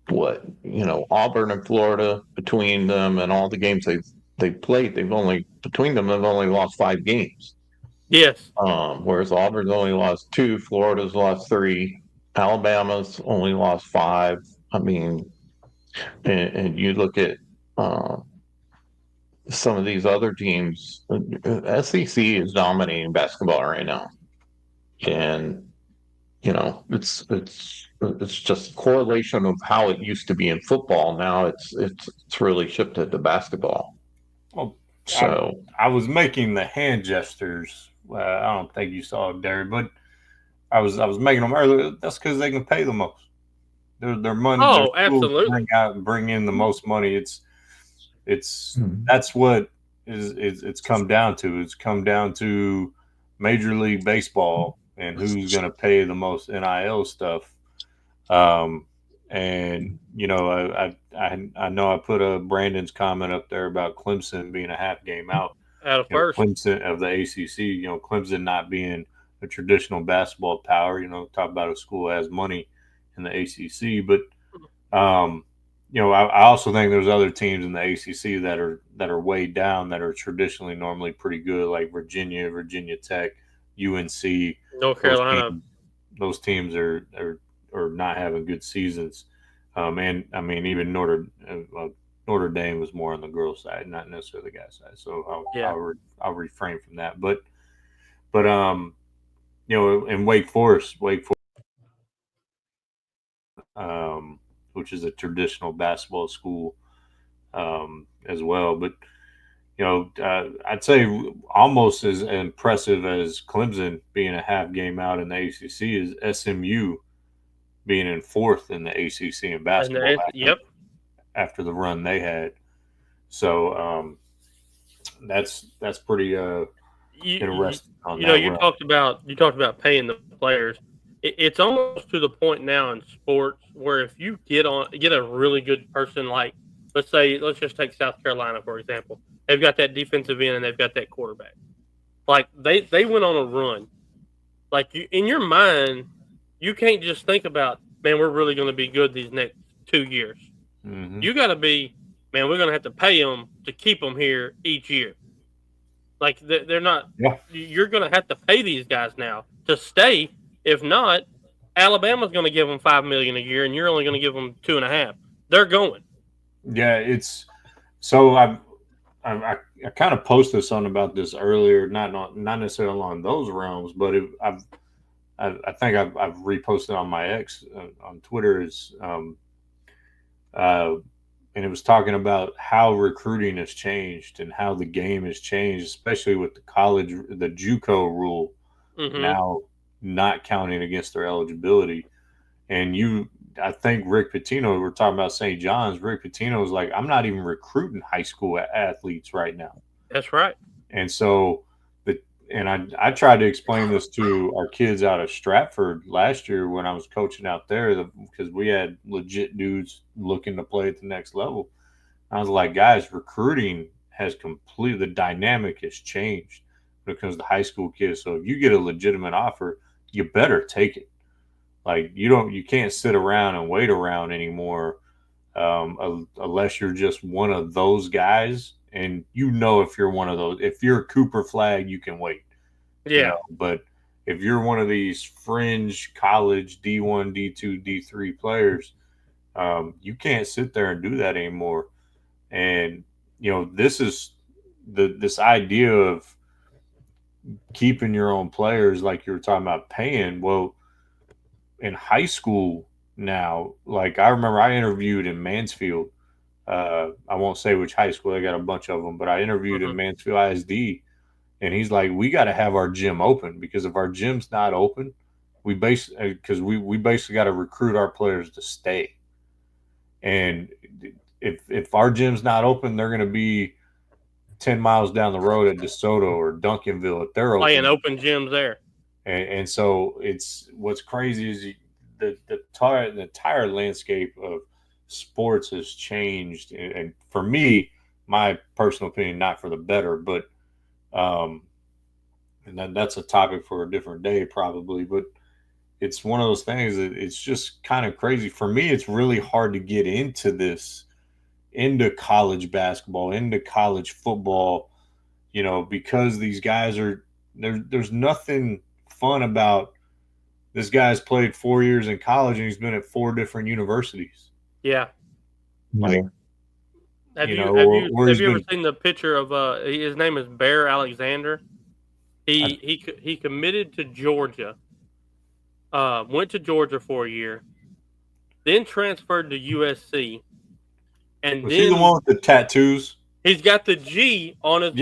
Auburn and Florida, between them and all the games they've played, between them have only lost 5 games. Yes. Whereas Auburn's only lost 2, Florida's lost 3, Alabama's only lost 5. I mean, and you look at some of these other teams. SEC is dominating basketball right now, and it's just a correlation of how it used to be in football. Now it's really shifted to basketball. Well, So I was making the hand gestures. I don't think you saw it, Derry, but I was making them earlier. That's because they can pay the most. Their money. Oh, their schools absolutely. bring in the most money. That's what it's come down to. It's come down to Major League Baseball and who's going to pay the most NIL stuff. And I know I put a Brandon's comment up there about Clemson being a half game out Out of first. Clemson of the ACC. Clemson not being a traditional basketball power. Talk about a school that has money in the ACC, but I also think there's other teams in the ACC that are way down that are traditionally normally pretty good, like Virginia Tech, UNC, North Carolina. Those teams are not having good seasons. And I mean, even Notre Dame was more on the girls' side, not necessarily the guys' side. So I'll refrain from that. But in Wake Forest, which is a traditional basketball school as well. But I'd say almost as impressive as Clemson being a half game out in the ACC is SMU being in 4th in the ACC in basketball. After the run they had. So that's pretty interesting. You talked about paying the players. It's almost to the point now in sports where if you get a really good person, like let's just take South Carolina for example. They've got that defensive end and they've got that quarterback. Like they went on a run. Like in your mind, you can't just think about, man, we're really going to be good these next 2 years. Mm-hmm. You got to be, man, we're going to have to pay them to keep them here each year. Like they're not. Yeah. You're going to have to pay these guys now to stay. If not, Alabama's going to give them $5 million a year, and you're only going to give them $2.5 million. They're going. Yeah, it's so. I kind of posted something about this earlier, not necessarily along those realms, but I think I've reposted on my ex on Twitter and it was talking about how recruiting has changed and how the game has changed, especially with the JUCO rule now not counting against their eligibility. And I think Rick Pitino, we're talking about St. John's, Rick Pitino was like, I'm not even recruiting high school athletes right now. That's right. And so I tried to explain this to our kids out of Stratford last year when I was coaching out there because we had legit dudes looking to play at the next level. I was like, guys, recruiting has the dynamic has changed when it comes to high school kids. So if you get a legitimate offer, you better take it. Like you can't sit around and wait around anymore unless you're just one of those guys. And if you're one of those, if you're a Cooper Flag, you can wait. Yeah. But if you're one of these fringe college D1, D2, D3 players, you can't sit there and do that anymore. And this is this idea of keeping your own players, like you were talking about paying. Well, in high school now, like I remember I interviewed in Mansfield. I won't say which high school, I got a bunch of them, but I interviewed in Mansfield ISD, and he's like, we got to have our gym open because if our gym's not open, we basically got to recruit our players to stay. And if our gym's not open, they're going to be 10 miles down the road at DeSoto or Duncanville if they're open. Playing open gyms there. And so it's what's crazy is the entire landscape of sports has changed, and for me, my personal opinion, not for the better, but and that's a topic for a different day probably. But it's one of those things that it's just kind of crazy. For me, it's really hard to get into college basketball, into college football, because these guys there's nothing fun about this guy's played 4 years in college and he's been at 4 different universities. Yeah. Like, have you he's ever been, seen the picture of his name is Bear Alexander? He committed to Georgia. Went to Georgia for a year, then transferred to USC, and was then he the one with the tattoos? He's got the G on his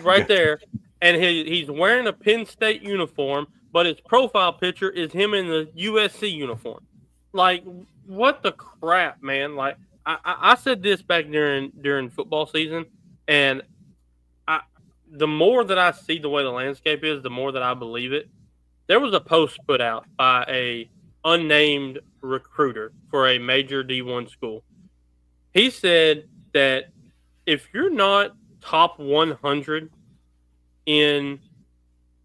right there, and he's wearing a Penn State uniform, but his profile picture is him in the USC uniform. Like, what the crap, man? Like, I said this back during football season, and the more that I see the way the landscape is, the more that I believe it. There was a post put out by a unnamed recruiter for a major D1 school. He said that if you're not top 100 in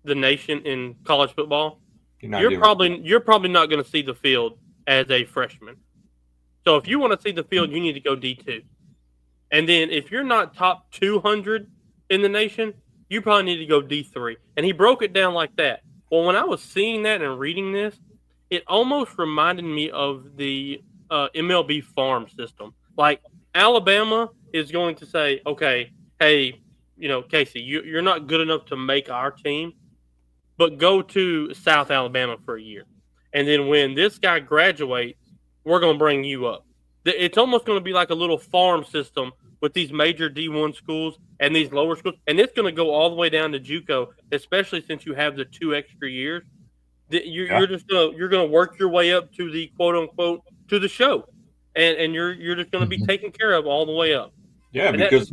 the nation in college football, you're probably not going to see the field as a freshman. So if you want to see the field, you need to go D2. And then if you're not top 200 in the nation, you probably need to go D3. And he broke it down like that. Well, when I was seeing that and reading this, it almost reminded me of the MLB farm system. Like, Alabama is going to say, okay, hey, Casey, you're not good enough to make our team, but go to South Alabama for a year. And then when this guy graduates, we're going to bring you up. It's almost going to be like a little farm system with these major D1 schools and these lower schools. And it's going to go all the way down to JUCO, especially since you have the 2 extra years. You're going to work your way up to the quote unquote to the show. And you're just going to be taken care of all the way up. Yeah, and because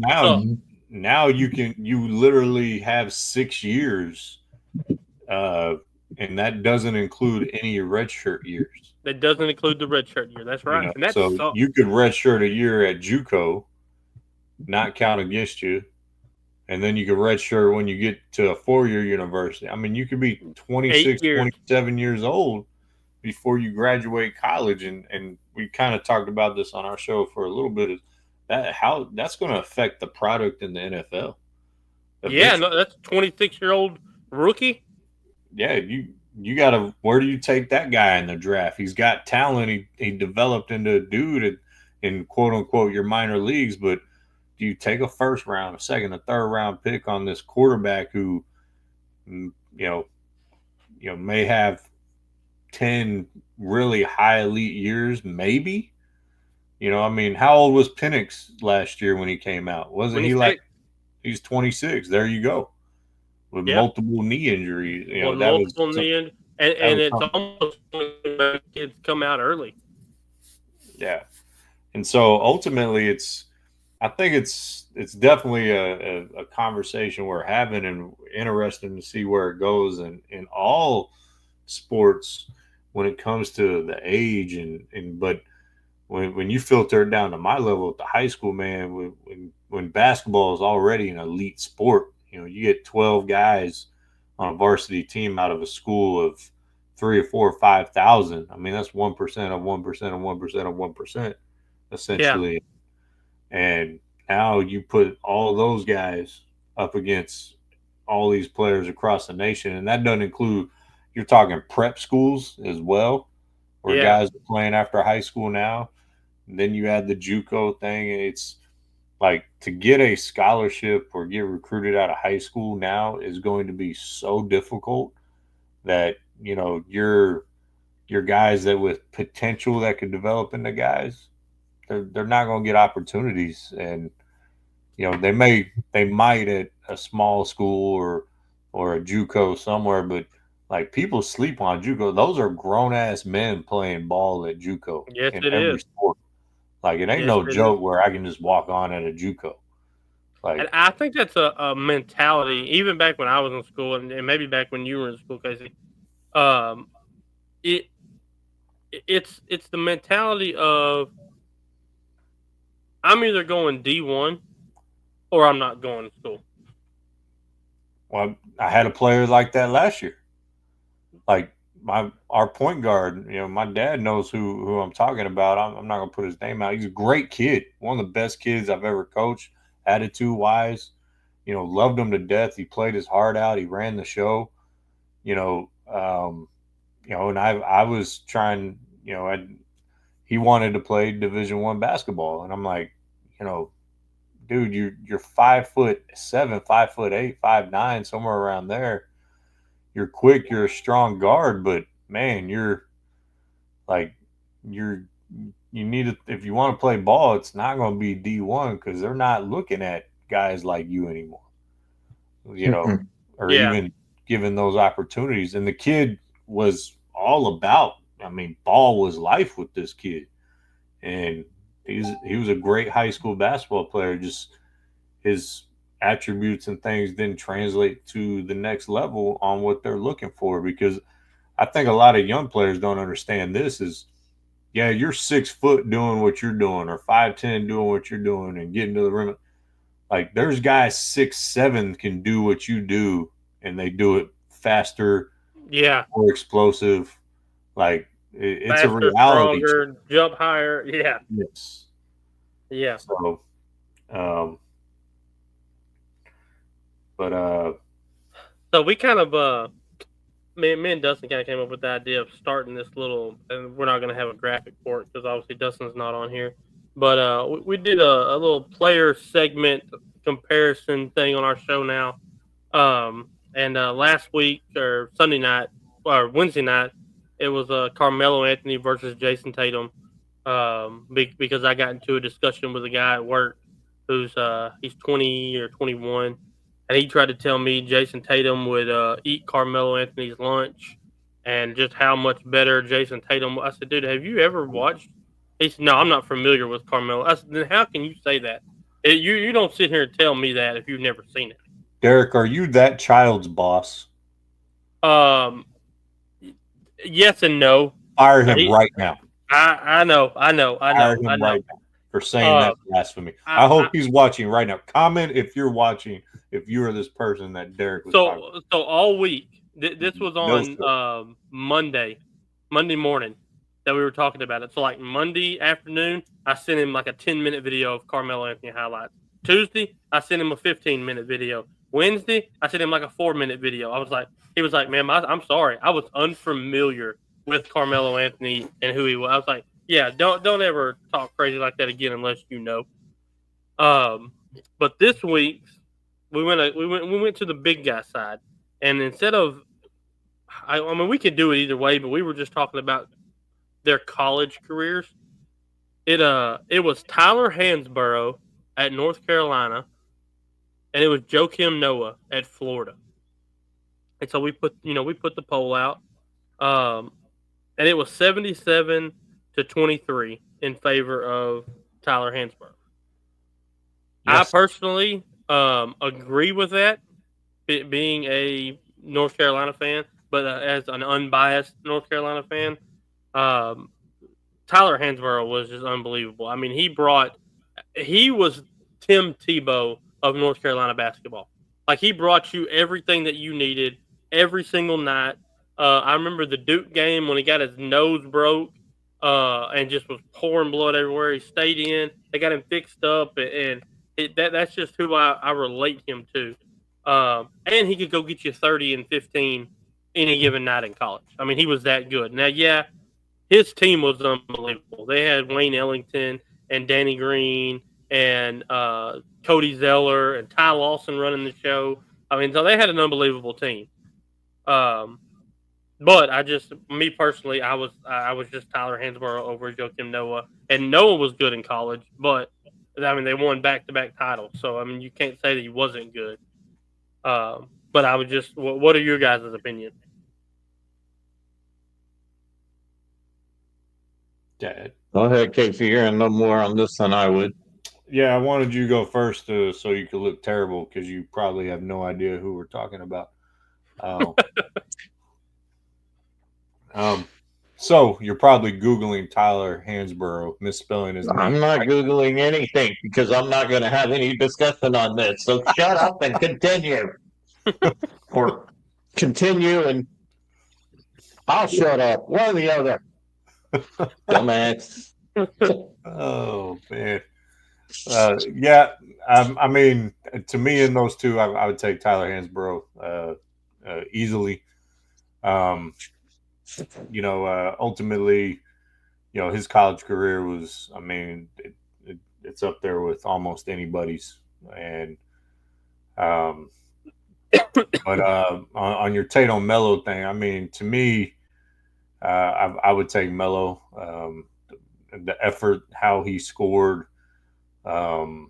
now you literally have 6 years, and that doesn't include any redshirt years. That doesn't include the redshirt year. That's right. And so you could redshirt a year at JUCO, not count against you, and then you could redshirt when you get to a 4-year university. I mean, you could be 26, 27 years old before you graduate college, and we kind of talked about this on our show for a little bit. Is that how that's going to affect the product in the NFL? Yeah, no, that's a 26-year-old rookie. Yeah, you got to. Where do you take that guy in the draft? He's got talent. He developed into a dude in quote unquote your minor leagues, but do you take a first round, a second, a third round pick on this quarterback who, may have 10 really high elite years, maybe? I mean, how old was Penix last year when he came out? Wasn't he like he's 26? There you go. With multiple knee injuries. And it's almost when kids come out early. Yeah. And so ultimately I think it's definitely a conversation we're having, and interesting to see where it goes in all sports when it comes to the age but when you filter it down to my level at the high school, man, when basketball is already an elite sport, you get 12 guys on a varsity team out of a school of 3 or 4 or 5,000. I mean, that's 1% of 1% of 1% of 1%, essentially. Yeah. And now you put all those guys up against all these players across the nation, and that doesn't include, you're talking prep schools as well, where guys are playing after high school now. And then you add the JUCO thing, and it's like, to get a scholarship or get recruited out of high school now is going to be so difficult that, your guys that with potential that could develop into guys, they're not going to get opportunities. And, they might at a small school or a JUCO somewhere, but like, people sleep on JUCO. Those are grown ass men playing ball at JUCO. Yes, in every sport. Like, it ain't no joke where I can just walk on at a JUCO. Like, and I think that's a mentality, even back when I was in school, and maybe back when you were in school, Casey. It's the mentality of, I'm either going D1 or I'm not going to school. Well, I had a player like that last year. Like, our point guard, my dad knows who I'm talking about. I'm not gonna put his name out. He's a great kid, one of the best kids I've ever coached, attitude wise. Loved him to death. He played his heart out. He ran the show. And I was trying. He wanted to play Division I basketball, and I'm like, dude, you're 5'7", 5'8", 5'9", somewhere around there. You're quick, you're a strong guard, but man, you need to, if you want to play ball, it's not going to be D1 because they're not looking at guys like you anymore, or even given those opportunities. And the kid was all about, ball was life with this kid. And he was a great high school basketball player. Just his attributes and things didn't translate to the next level on what they're looking for, because I think a lot of young players don't understand this is, you're 6 foot doing what you're doing, or 5'10" doing what you're doing and getting to the rim. Like, there's guys 6'7" can do what you do, and they do it faster, more explosive. Like, it's faster, a reality. Stronger, jump higher. Yeah. Yes. Yeah. So, so we kind of me and Dustin kind of came up with the idea of starting this little, and we're not going to have a graphic for it because obviously Dustin's not on here, but we did a little player segment comparison thing on our show now. And last week, or Sunday night or Wednesday night, it was Carmelo Anthony versus Jason Tatum, because I got into a discussion with a guy at work who's he's 20 or 21. And he tried to tell me Jason Tatum would eat Carmelo Anthony's lunch, and just how much better Jason Tatum. I said, dude, have you ever watched? He said, no, I'm not familiar with Carmelo. I said, then how can you say that? You don't sit here and tell me that if you've never seen it. Derek, are you that child's boss? Yes and no. Fire him right now. I know. Fire him right now for saying that blasphemy. I hope he's watching right now. Comment if you're watching. If you are this person that Derek was talking about. So all week, this was on Monday morning that we were talking about it. So like Monday afternoon, I sent him like a 10-minute video of Carmelo Anthony highlights. Tuesday, I sent him a 15-minute video. Wednesday, I sent him like a 4-minute video. He was like, man, I'm sorry. I was unfamiliar with Carmelo Anthony and who he was. I was like, yeah, don't ever talk crazy like that again unless you know. But this week, we went to the big guy side, and instead of, we could do it either way, but we were just talking about their college careers. It was Tyler Hansborough at North Carolina, and it was Joakim Noah at Florida. And so we put the poll out, and it was 77-23 in favor of Tyler Hansborough. Yes. I personally agree with that, being a North Carolina fan, but as an unbiased North Carolina fan, Tyler Hansborough was just unbelievable. I mean, he was Tim Tebow of North Carolina basketball. Like, he brought you everything that you needed every single night. I remember the Duke game when he got his nose broke and just was pouring blood everywhere. He stayed in. They got him fixed up, and that's just who I relate him to. And he could go get you 30 and 15 any given night in college. I mean, he was that good. Now, yeah, his team was unbelievable. They had Wayne Ellington and Danny Green and Cody Zeller and Ty Lawson running the show. I mean, so they had an unbelievable team. But me personally, I was just Tyler Hansborough over Joakim Noah. And Noah was good in college, but I mean, they won back-to-back titles. So, I mean, you can't say that he wasn't good. But I was just, what are your guys' opinion? Dad. Go ahead, Casey. You're going to know more on this than I would. Yeah, I wanted you to go first so you could look terrible, because you probably have no idea who we're talking about. So you're probably Googling Tyler Hansborough, misspelling his name. I'm not Googling anything because I'm not going to have any discussion on this. So shut up and continue. Or continue and I'll shut up. One or the other. Dumbass. Oh man. Yeah. I mean, to me, in those two, I would take Tyler Hansbrough easily. Ultimately, his college career was, I mean, it's up there with almost anybody's. And, but on your Tatum Melo thing, I mean, to me, I would take Melo. The effort, how he scored, and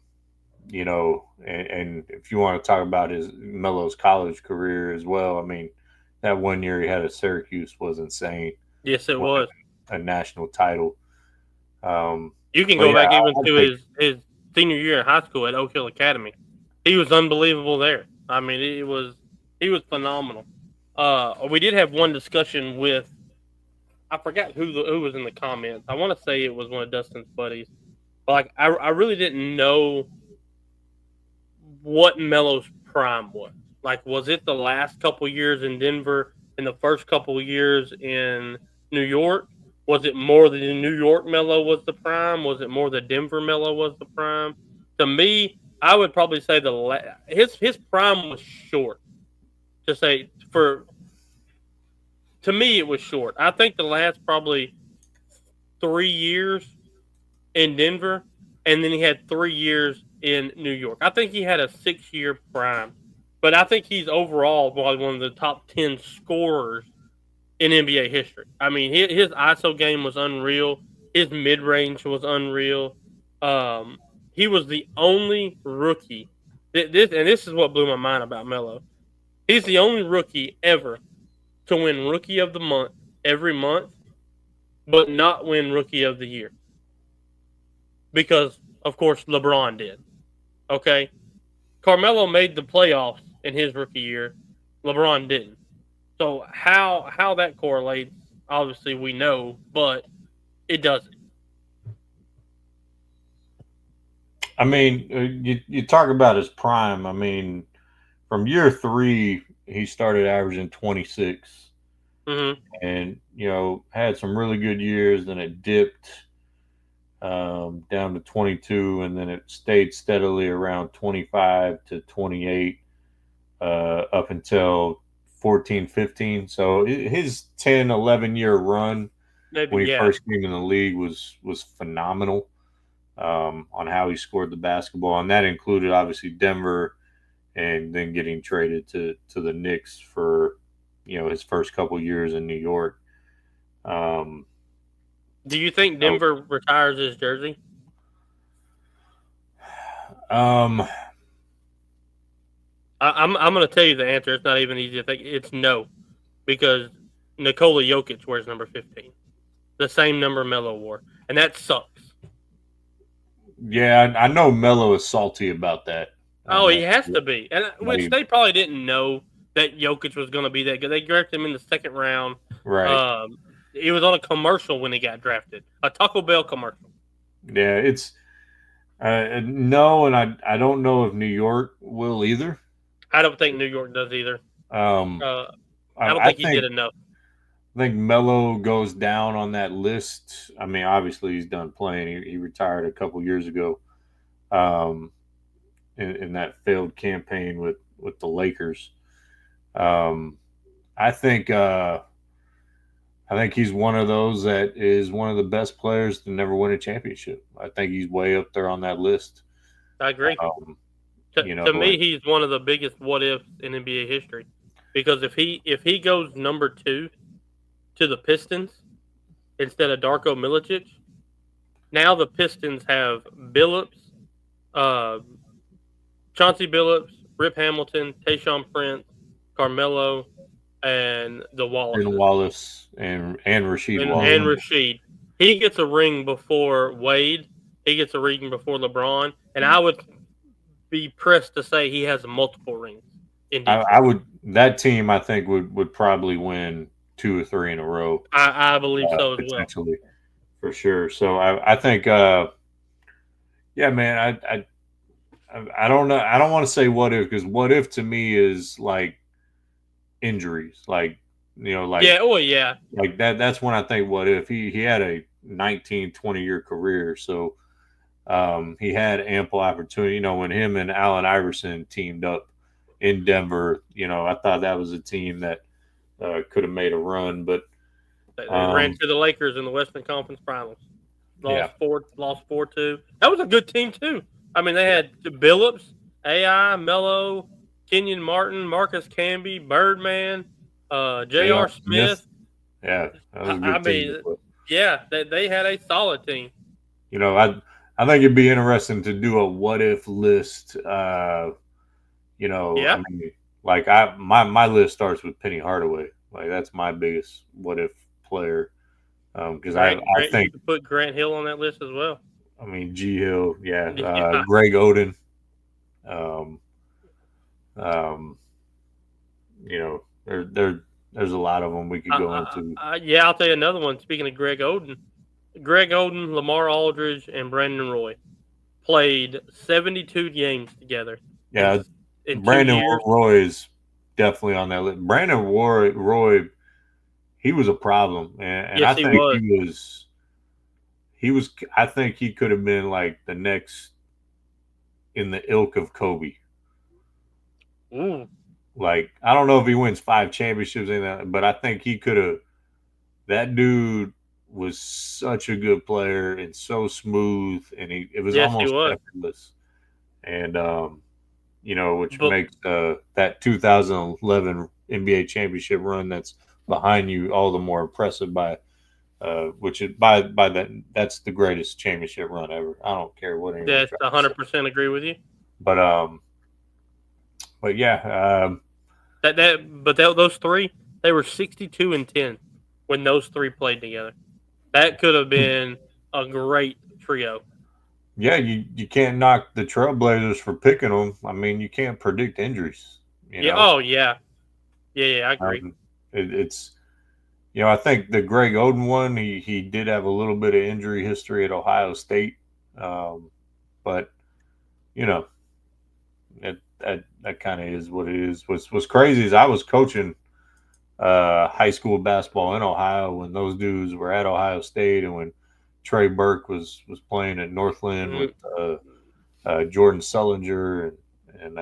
if you want to talk about his Melo's college career as well, I mean, that 1 year he had at Syracuse was insane. Yes, it was a national title. You can go back even to his senior year in high school at Oak Hill Academy. He was unbelievable there. I mean, he was phenomenal. We did have one discussion with, I forgot who was in the comments. I want to say it was one of Dustin's buddies. But like, I really didn't know what Melo's prime was. Like, was it the last couple years in Denver and the first couple years in New York? Was it more the New York Melo was the prime? Was it more the Denver Melo was the prime? To me, I would probably say his prime was short. To me, it was short. I think the last probably 3 years in Denver, and then he had 3 years in New York. I think he had a 6-year prime, but I think he's overall probably one of the top 10 scorers in NBA history. I mean, his ISO game was unreal. His mid-range was unreal. He was the only rookie. This is what blew my mind about Melo. He's the only rookie ever to win Rookie of the Month every month, but not win Rookie of the Year. Because, of course, LeBron did. Okay? Carmelo made the playoffs in his rookie year. LeBron didn't. So how that correlates, obviously we know, but it doesn't. I mean, you talk about his prime. I mean, from year 3, he started averaging 26. Mm-hmm. And, had some really good years. Then it dipped down to 22, and then it stayed steadily around 25 to 28 up until 14, 15. So his 10, 11-year run when he first came in the league was phenomenal on how he scored the basketball. And that included, obviously, Denver and then getting traded to the Knicks for, his first couple years in New York. Do you think Denver retires his jersey? I'm going to tell you the answer. It's not even easy to think. It's no, because Nikola Jokic wears number 15, the same number Melo wore, and that sucks. Yeah, I know Melo is salty about that. Oh, he has to be, and which they probably didn't know that Jokic was going to be that good. They drafted him in the second round. Right. He was on a commercial when he got drafted, a Taco Bell commercial. Yeah, it's no, and I don't know if New York will either. I don't think New York does either. I don't think he did enough. I think Melo goes down on that list. I mean, obviously he's done playing. He retired a couple years ago in that failed campaign with the Lakers. I think he's one of those that is one of the best players to never win a championship. I think he's way up there on that list. I agree. To me, he's one of the biggest what ifs in NBA history, because if he goes number 2 to the Pistons instead of Darko Milicic, now the Pistons have Billups, Chauncey Billups, Rip Hamilton, Tayshaun Prince, Carmelo, and the Wallace. And Wallace and Rasheed Wallace. And Rasheed. He gets a ring before Wade. He gets a ring before LeBron. And I would be pressed to say he has multiple rings. That team, I think, would probably win 2 or 3 in a row. I believe so as potentially, for sure. So I think, yeah, man, I don't know. I don't want to say what if, because what if to me is like injuries. Like Like like that. That's when I think, what if he had a 19, 20-year career, so he had ample opportunity. When him and Allen Iverson teamed up in Denver, I thought that was a team that could have made a run, but they ran to the Lakers in the Western Conference Finals. Lost 4-2. That was a good team too. I mean, they had Billups, AI, Melo, Kenyon Martin, Marcus Camby, Birdman, J.R. Smith. Yeah, that was a good team. They had a solid team. I think it'd be interesting to do a what if list. I mean, like my list starts with Penny Hardaway. Like that's my biggest what if player. Because I think you could put Grant Hill on that list as well. I mean, G Hill, Greg Oden. There's a lot of them we could go into. I'll tell you another one. Speaking of Greg Oden, Lamar Aldridge, and Brandon Roy played 72 games together. Yeah, Brandon Roy is definitely on that list. Brandon Roy, he was a problem, and yes, I think he was. I think he could have been like the next in the ilk of Kobe. Ooh. Like, I don't know if he wins 5 championships in that, but I think he could have. That dude was such a good player and so smooth, and it was almost effortless. And which makes that 2011 NBA championship run that's behind you all the more impressive by that's the greatest championship run ever. I don't care what anyone. That's 100% agree with you. But yeah, those three, they were 62-10 when those three played together. That could have been a great trio. Yeah, you can't knock the Trailblazers for picking them. I mean, you can't predict injuries. I agree. It's I think the Greg Oden one, he did have a little bit of injury history at Ohio State, but that kind of is what it is. What's crazy is I was coaching high school basketball in Ohio when those dudes were at Ohio State, and when Trey Burke was playing at Northland with Jordan Sullinger, and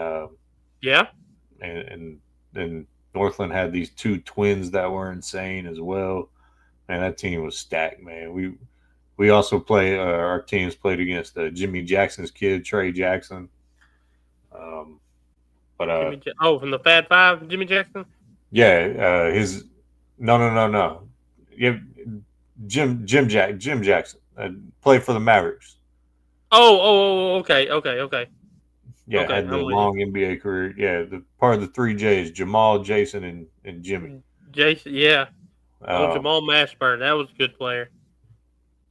then Northland had these 2 twins that were insane as well. Man, that team was stacked, man. We also our teams played against Jimmy Jackson's kid, Trey Jackson. From the Fab Five, Jimmy Jackson? Yeah, no. Yeah, Jim Jackson played for the Mavericks. Okay. Yeah, had the long NBA career. Yeah, the part of the 3 J's: Jamal, Jason, and Jimmy. Jason, yeah. Jamal Mashburn, that was a good player.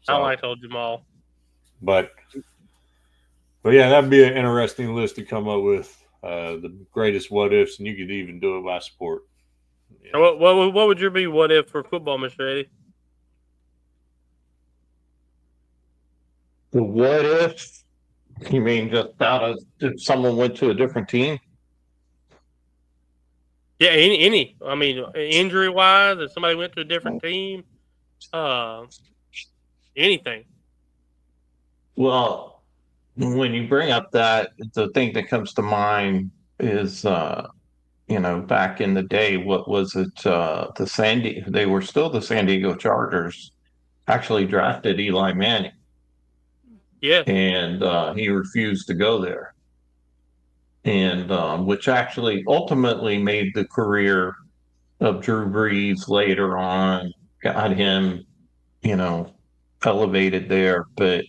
I liked old Jamal. But yeah, that'd be an interesting list to come up with. The greatest what ifs, and you could even do it by sport. Yeah. What would your be what if for football, Mr. Eddie? The what if? You mean just if someone went to a different team? Yeah, any. I mean, injury wise, if somebody went to a different team, anything. Well, when you bring up that, the thing that comes to mind is, back in the day, what was it? They were still the San Diego Chargers, actually drafted Eli Manning. Yeah. And he refused to go there. And which actually ultimately made the career of Drew Brees later on, got him, elevated there. But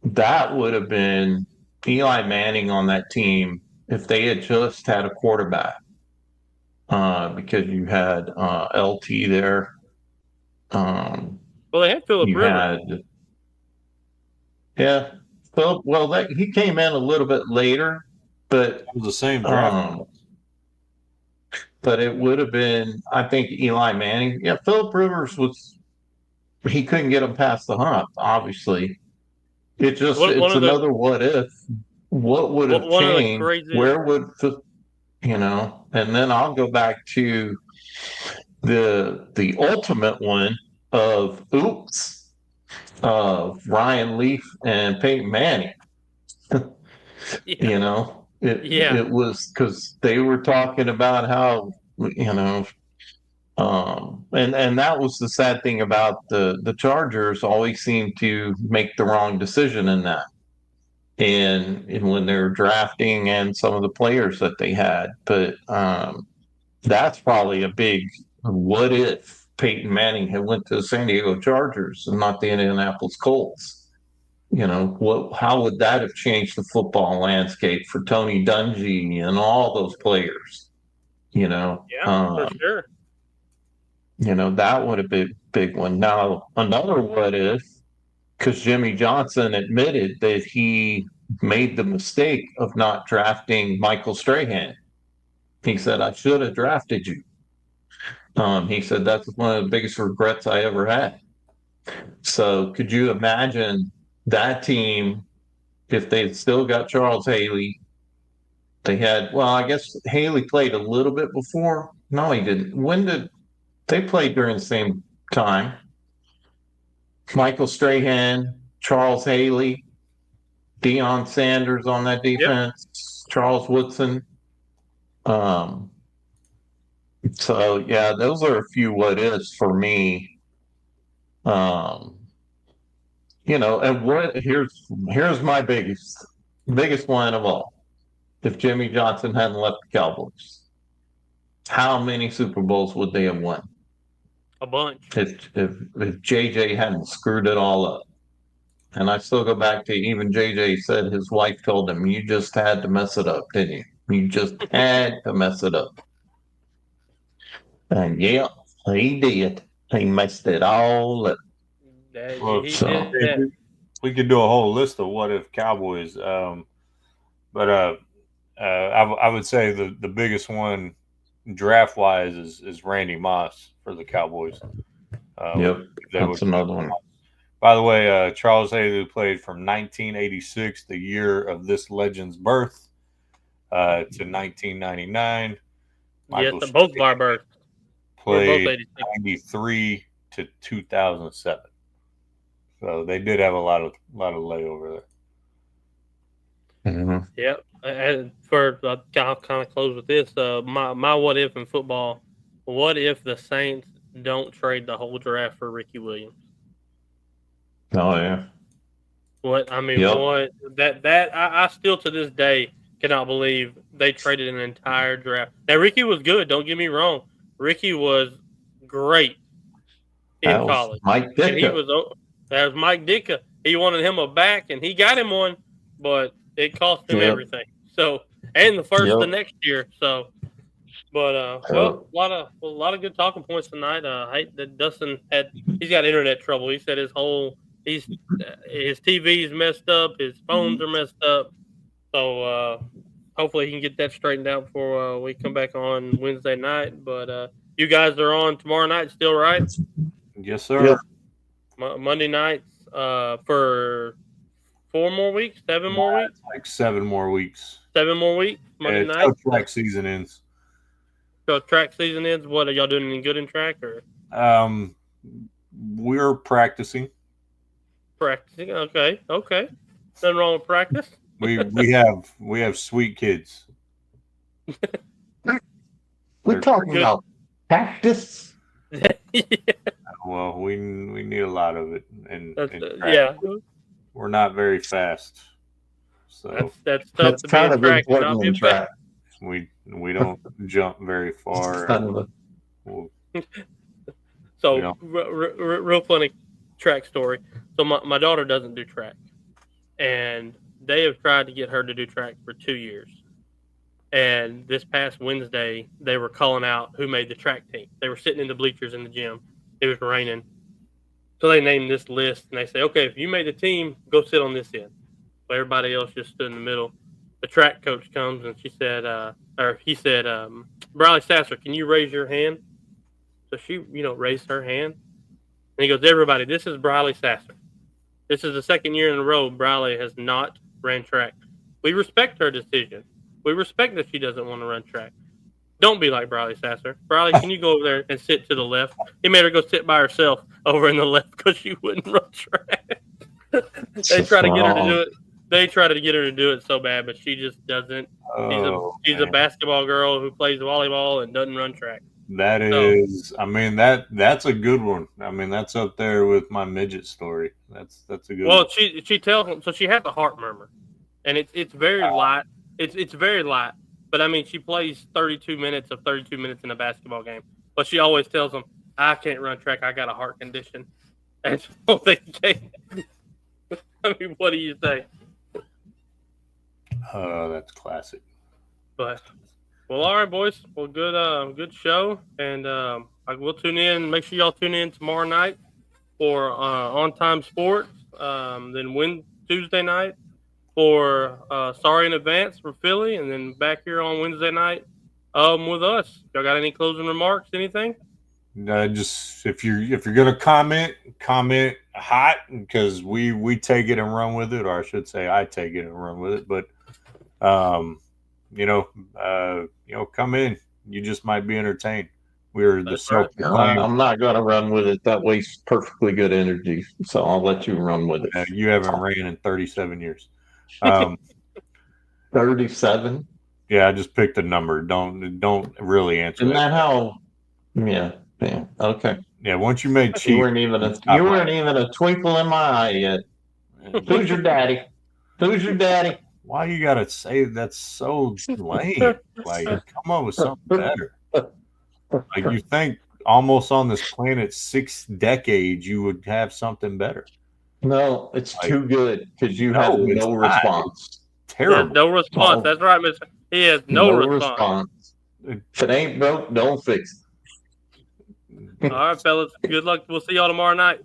that would have been Eli Manning on that team if they had just had a quarterback, because you had LT there. Well, they had Philip Rivers. Yeah, he came in a little bit later, but it was the same draft. But it would have been, I think, Eli Manning. Yeah, Philip Rivers he couldn't get him past the hump. Obviously, it's another what if. What would have changed? Where would and then I'll go back to the ultimate one of oops of Ryan Leaf and Peyton Manning. You know, it was because they were talking about how and that was the sad thing about the Chargers always seem to make the wrong decision in that. And when they're drafting and some of the players that they had. But that's probably a big what if Peyton Manning had went to the San Diego Chargers and not the Indianapolis Colts. How would that have changed the football landscape for Tony Dungy and all those players? For sure. That would have been a big one. Now, another what if, because Jimmy Johnson admitted that he made the mistake of not drafting Michael Strahan. He said, I should have drafted you. He said, that's one of the biggest regrets I ever had. So could you imagine that team if they'd still got Charles Haley? They had, well, I guess Haley played a little bit before. No, he didn't. When did they play during the same time? Michael Strahan, Charles Haley, Deion Sanders on that defense, Charles Woodson. So yeah, those are a few what ifs for me. And here's my biggest one of all. If Jimmy Johnson hadn't left the Cowboys, how many Super Bowls would they have won? A bunch. If JJ hadn't screwed it all up. And I still go back to even JJ said his wife told him, you just had to mess it up, didn't you? You just had to mess it up. And yeah, he did. He messed it all up. We could do a whole list of what if Cowboys. But I would say the biggest one draft wise is Randy Moss for the Cowboys. That's another one. By the way, Charles Haley played from 1986, the year of this legend's birth, to 1999. Yes, both of our births. Played 93 to 2007. So they did have a lot of layover there. Mm-hmm. Yep. And I'll kind of close with this. My what if in football? What if the Saints don't trade the whole draft for Ricky Williams? Oh yeah. What I still to this day cannot believe they traded an entire draft. Now Ricky was good. Don't get me wrong. Ricky was great in college. Mike Ditka. That was Mike Ditka. He wanted him a back, and he got him one, but it cost him everything. So, and the first the next year. So, but a lot of good talking points tonight. I hate that Dustin he's got internet trouble. He said his TV's messed up, his phones are messed up. So hopefully he can get that straightened out before we come back on Wednesday night. But you guys are on tomorrow night still, right? Yes, sir. Yeah. Monday nights for 7 more weeks? Like 7 more weeks. 7 more weeks? Monday night? Until track season ends. So track season ends, what, are y'all doing any good in track? Or? We're practicing. Practicing, okay. Nothing wrong with practice. We have sweet kids. We're talking about practice. Yeah. Well, we need a lot of it, and we're not very fast, so that's tough to kind be of track. important in track. We don't jump very far. So real funny track story. So my daughter doesn't do track, and they have tried to get her to do track for 2 years. And this past Wednesday, they were calling out who made the track team. They were sitting in the bleachers in the gym. It was raining. So they named this list, and they say, okay, if you made the team, go sit on this end. So everybody else just stood in the middle. The track coach comes, and he said, Briley Sasser, can you raise your hand? So she, raised her hand. And he goes, everybody, this is Briley Sasser. This is the second year in a row Briley has not ran track. We respect her decision. We respect that she doesn't want to run track. Don't be like Briley Sasser. Briley, can you go over there and sit to the left? He made her go sit by herself over in the left because she wouldn't run track. They try to get her to do it. They try to get her to do it so bad, but she just doesn't. She's a basketball girl who plays volleyball and doesn't run track. That is, I mean, that's a good one. I mean, that's up there with my midget story. That's a good one. Well, she tells him, so she has a heart murmur, and it's very light. It's very light, but I mean, she plays 32 minutes of 32 minutes in a basketball game. But she always tells him, "I can't run track. I got a heart condition." And so they can't. I mean, what do you say? That's classic. But well, all right, boys. Well, good show, and we'll tune in. Make sure y'all tune in tomorrow night for On Time Sports. Then Tuesday night for Sorry in Advance for Philly, and then back here on Wednesday night with us. Y'all got any closing remarks? Anything? Just if you're gonna comment hot, because we take it and run with it, or I should say I take it and run with it. But come in. You just might be entertained. We're the self. I'm not going to run with it. That wastes perfectly good energy. So I'll let you run with it. You haven't ran in 37 years. 37. Yeah, I just picked a number. Don't really answer. Isn't that how? Yeah. Okay. Yeah. Once you made cheap, you weren't even a twinkle in my eye yet. Who's your daddy? Who's your daddy? Why you gotta say that's so lame? Like, come up with something better. Like, you think almost on this planet 6 decades you would have something better? No, it's too good because you have no response. Terrible. No response. That's right, Mister. He has no response. If it ain't broke, don't fix it. All right, fellas. Good luck. We'll see y'all tomorrow night.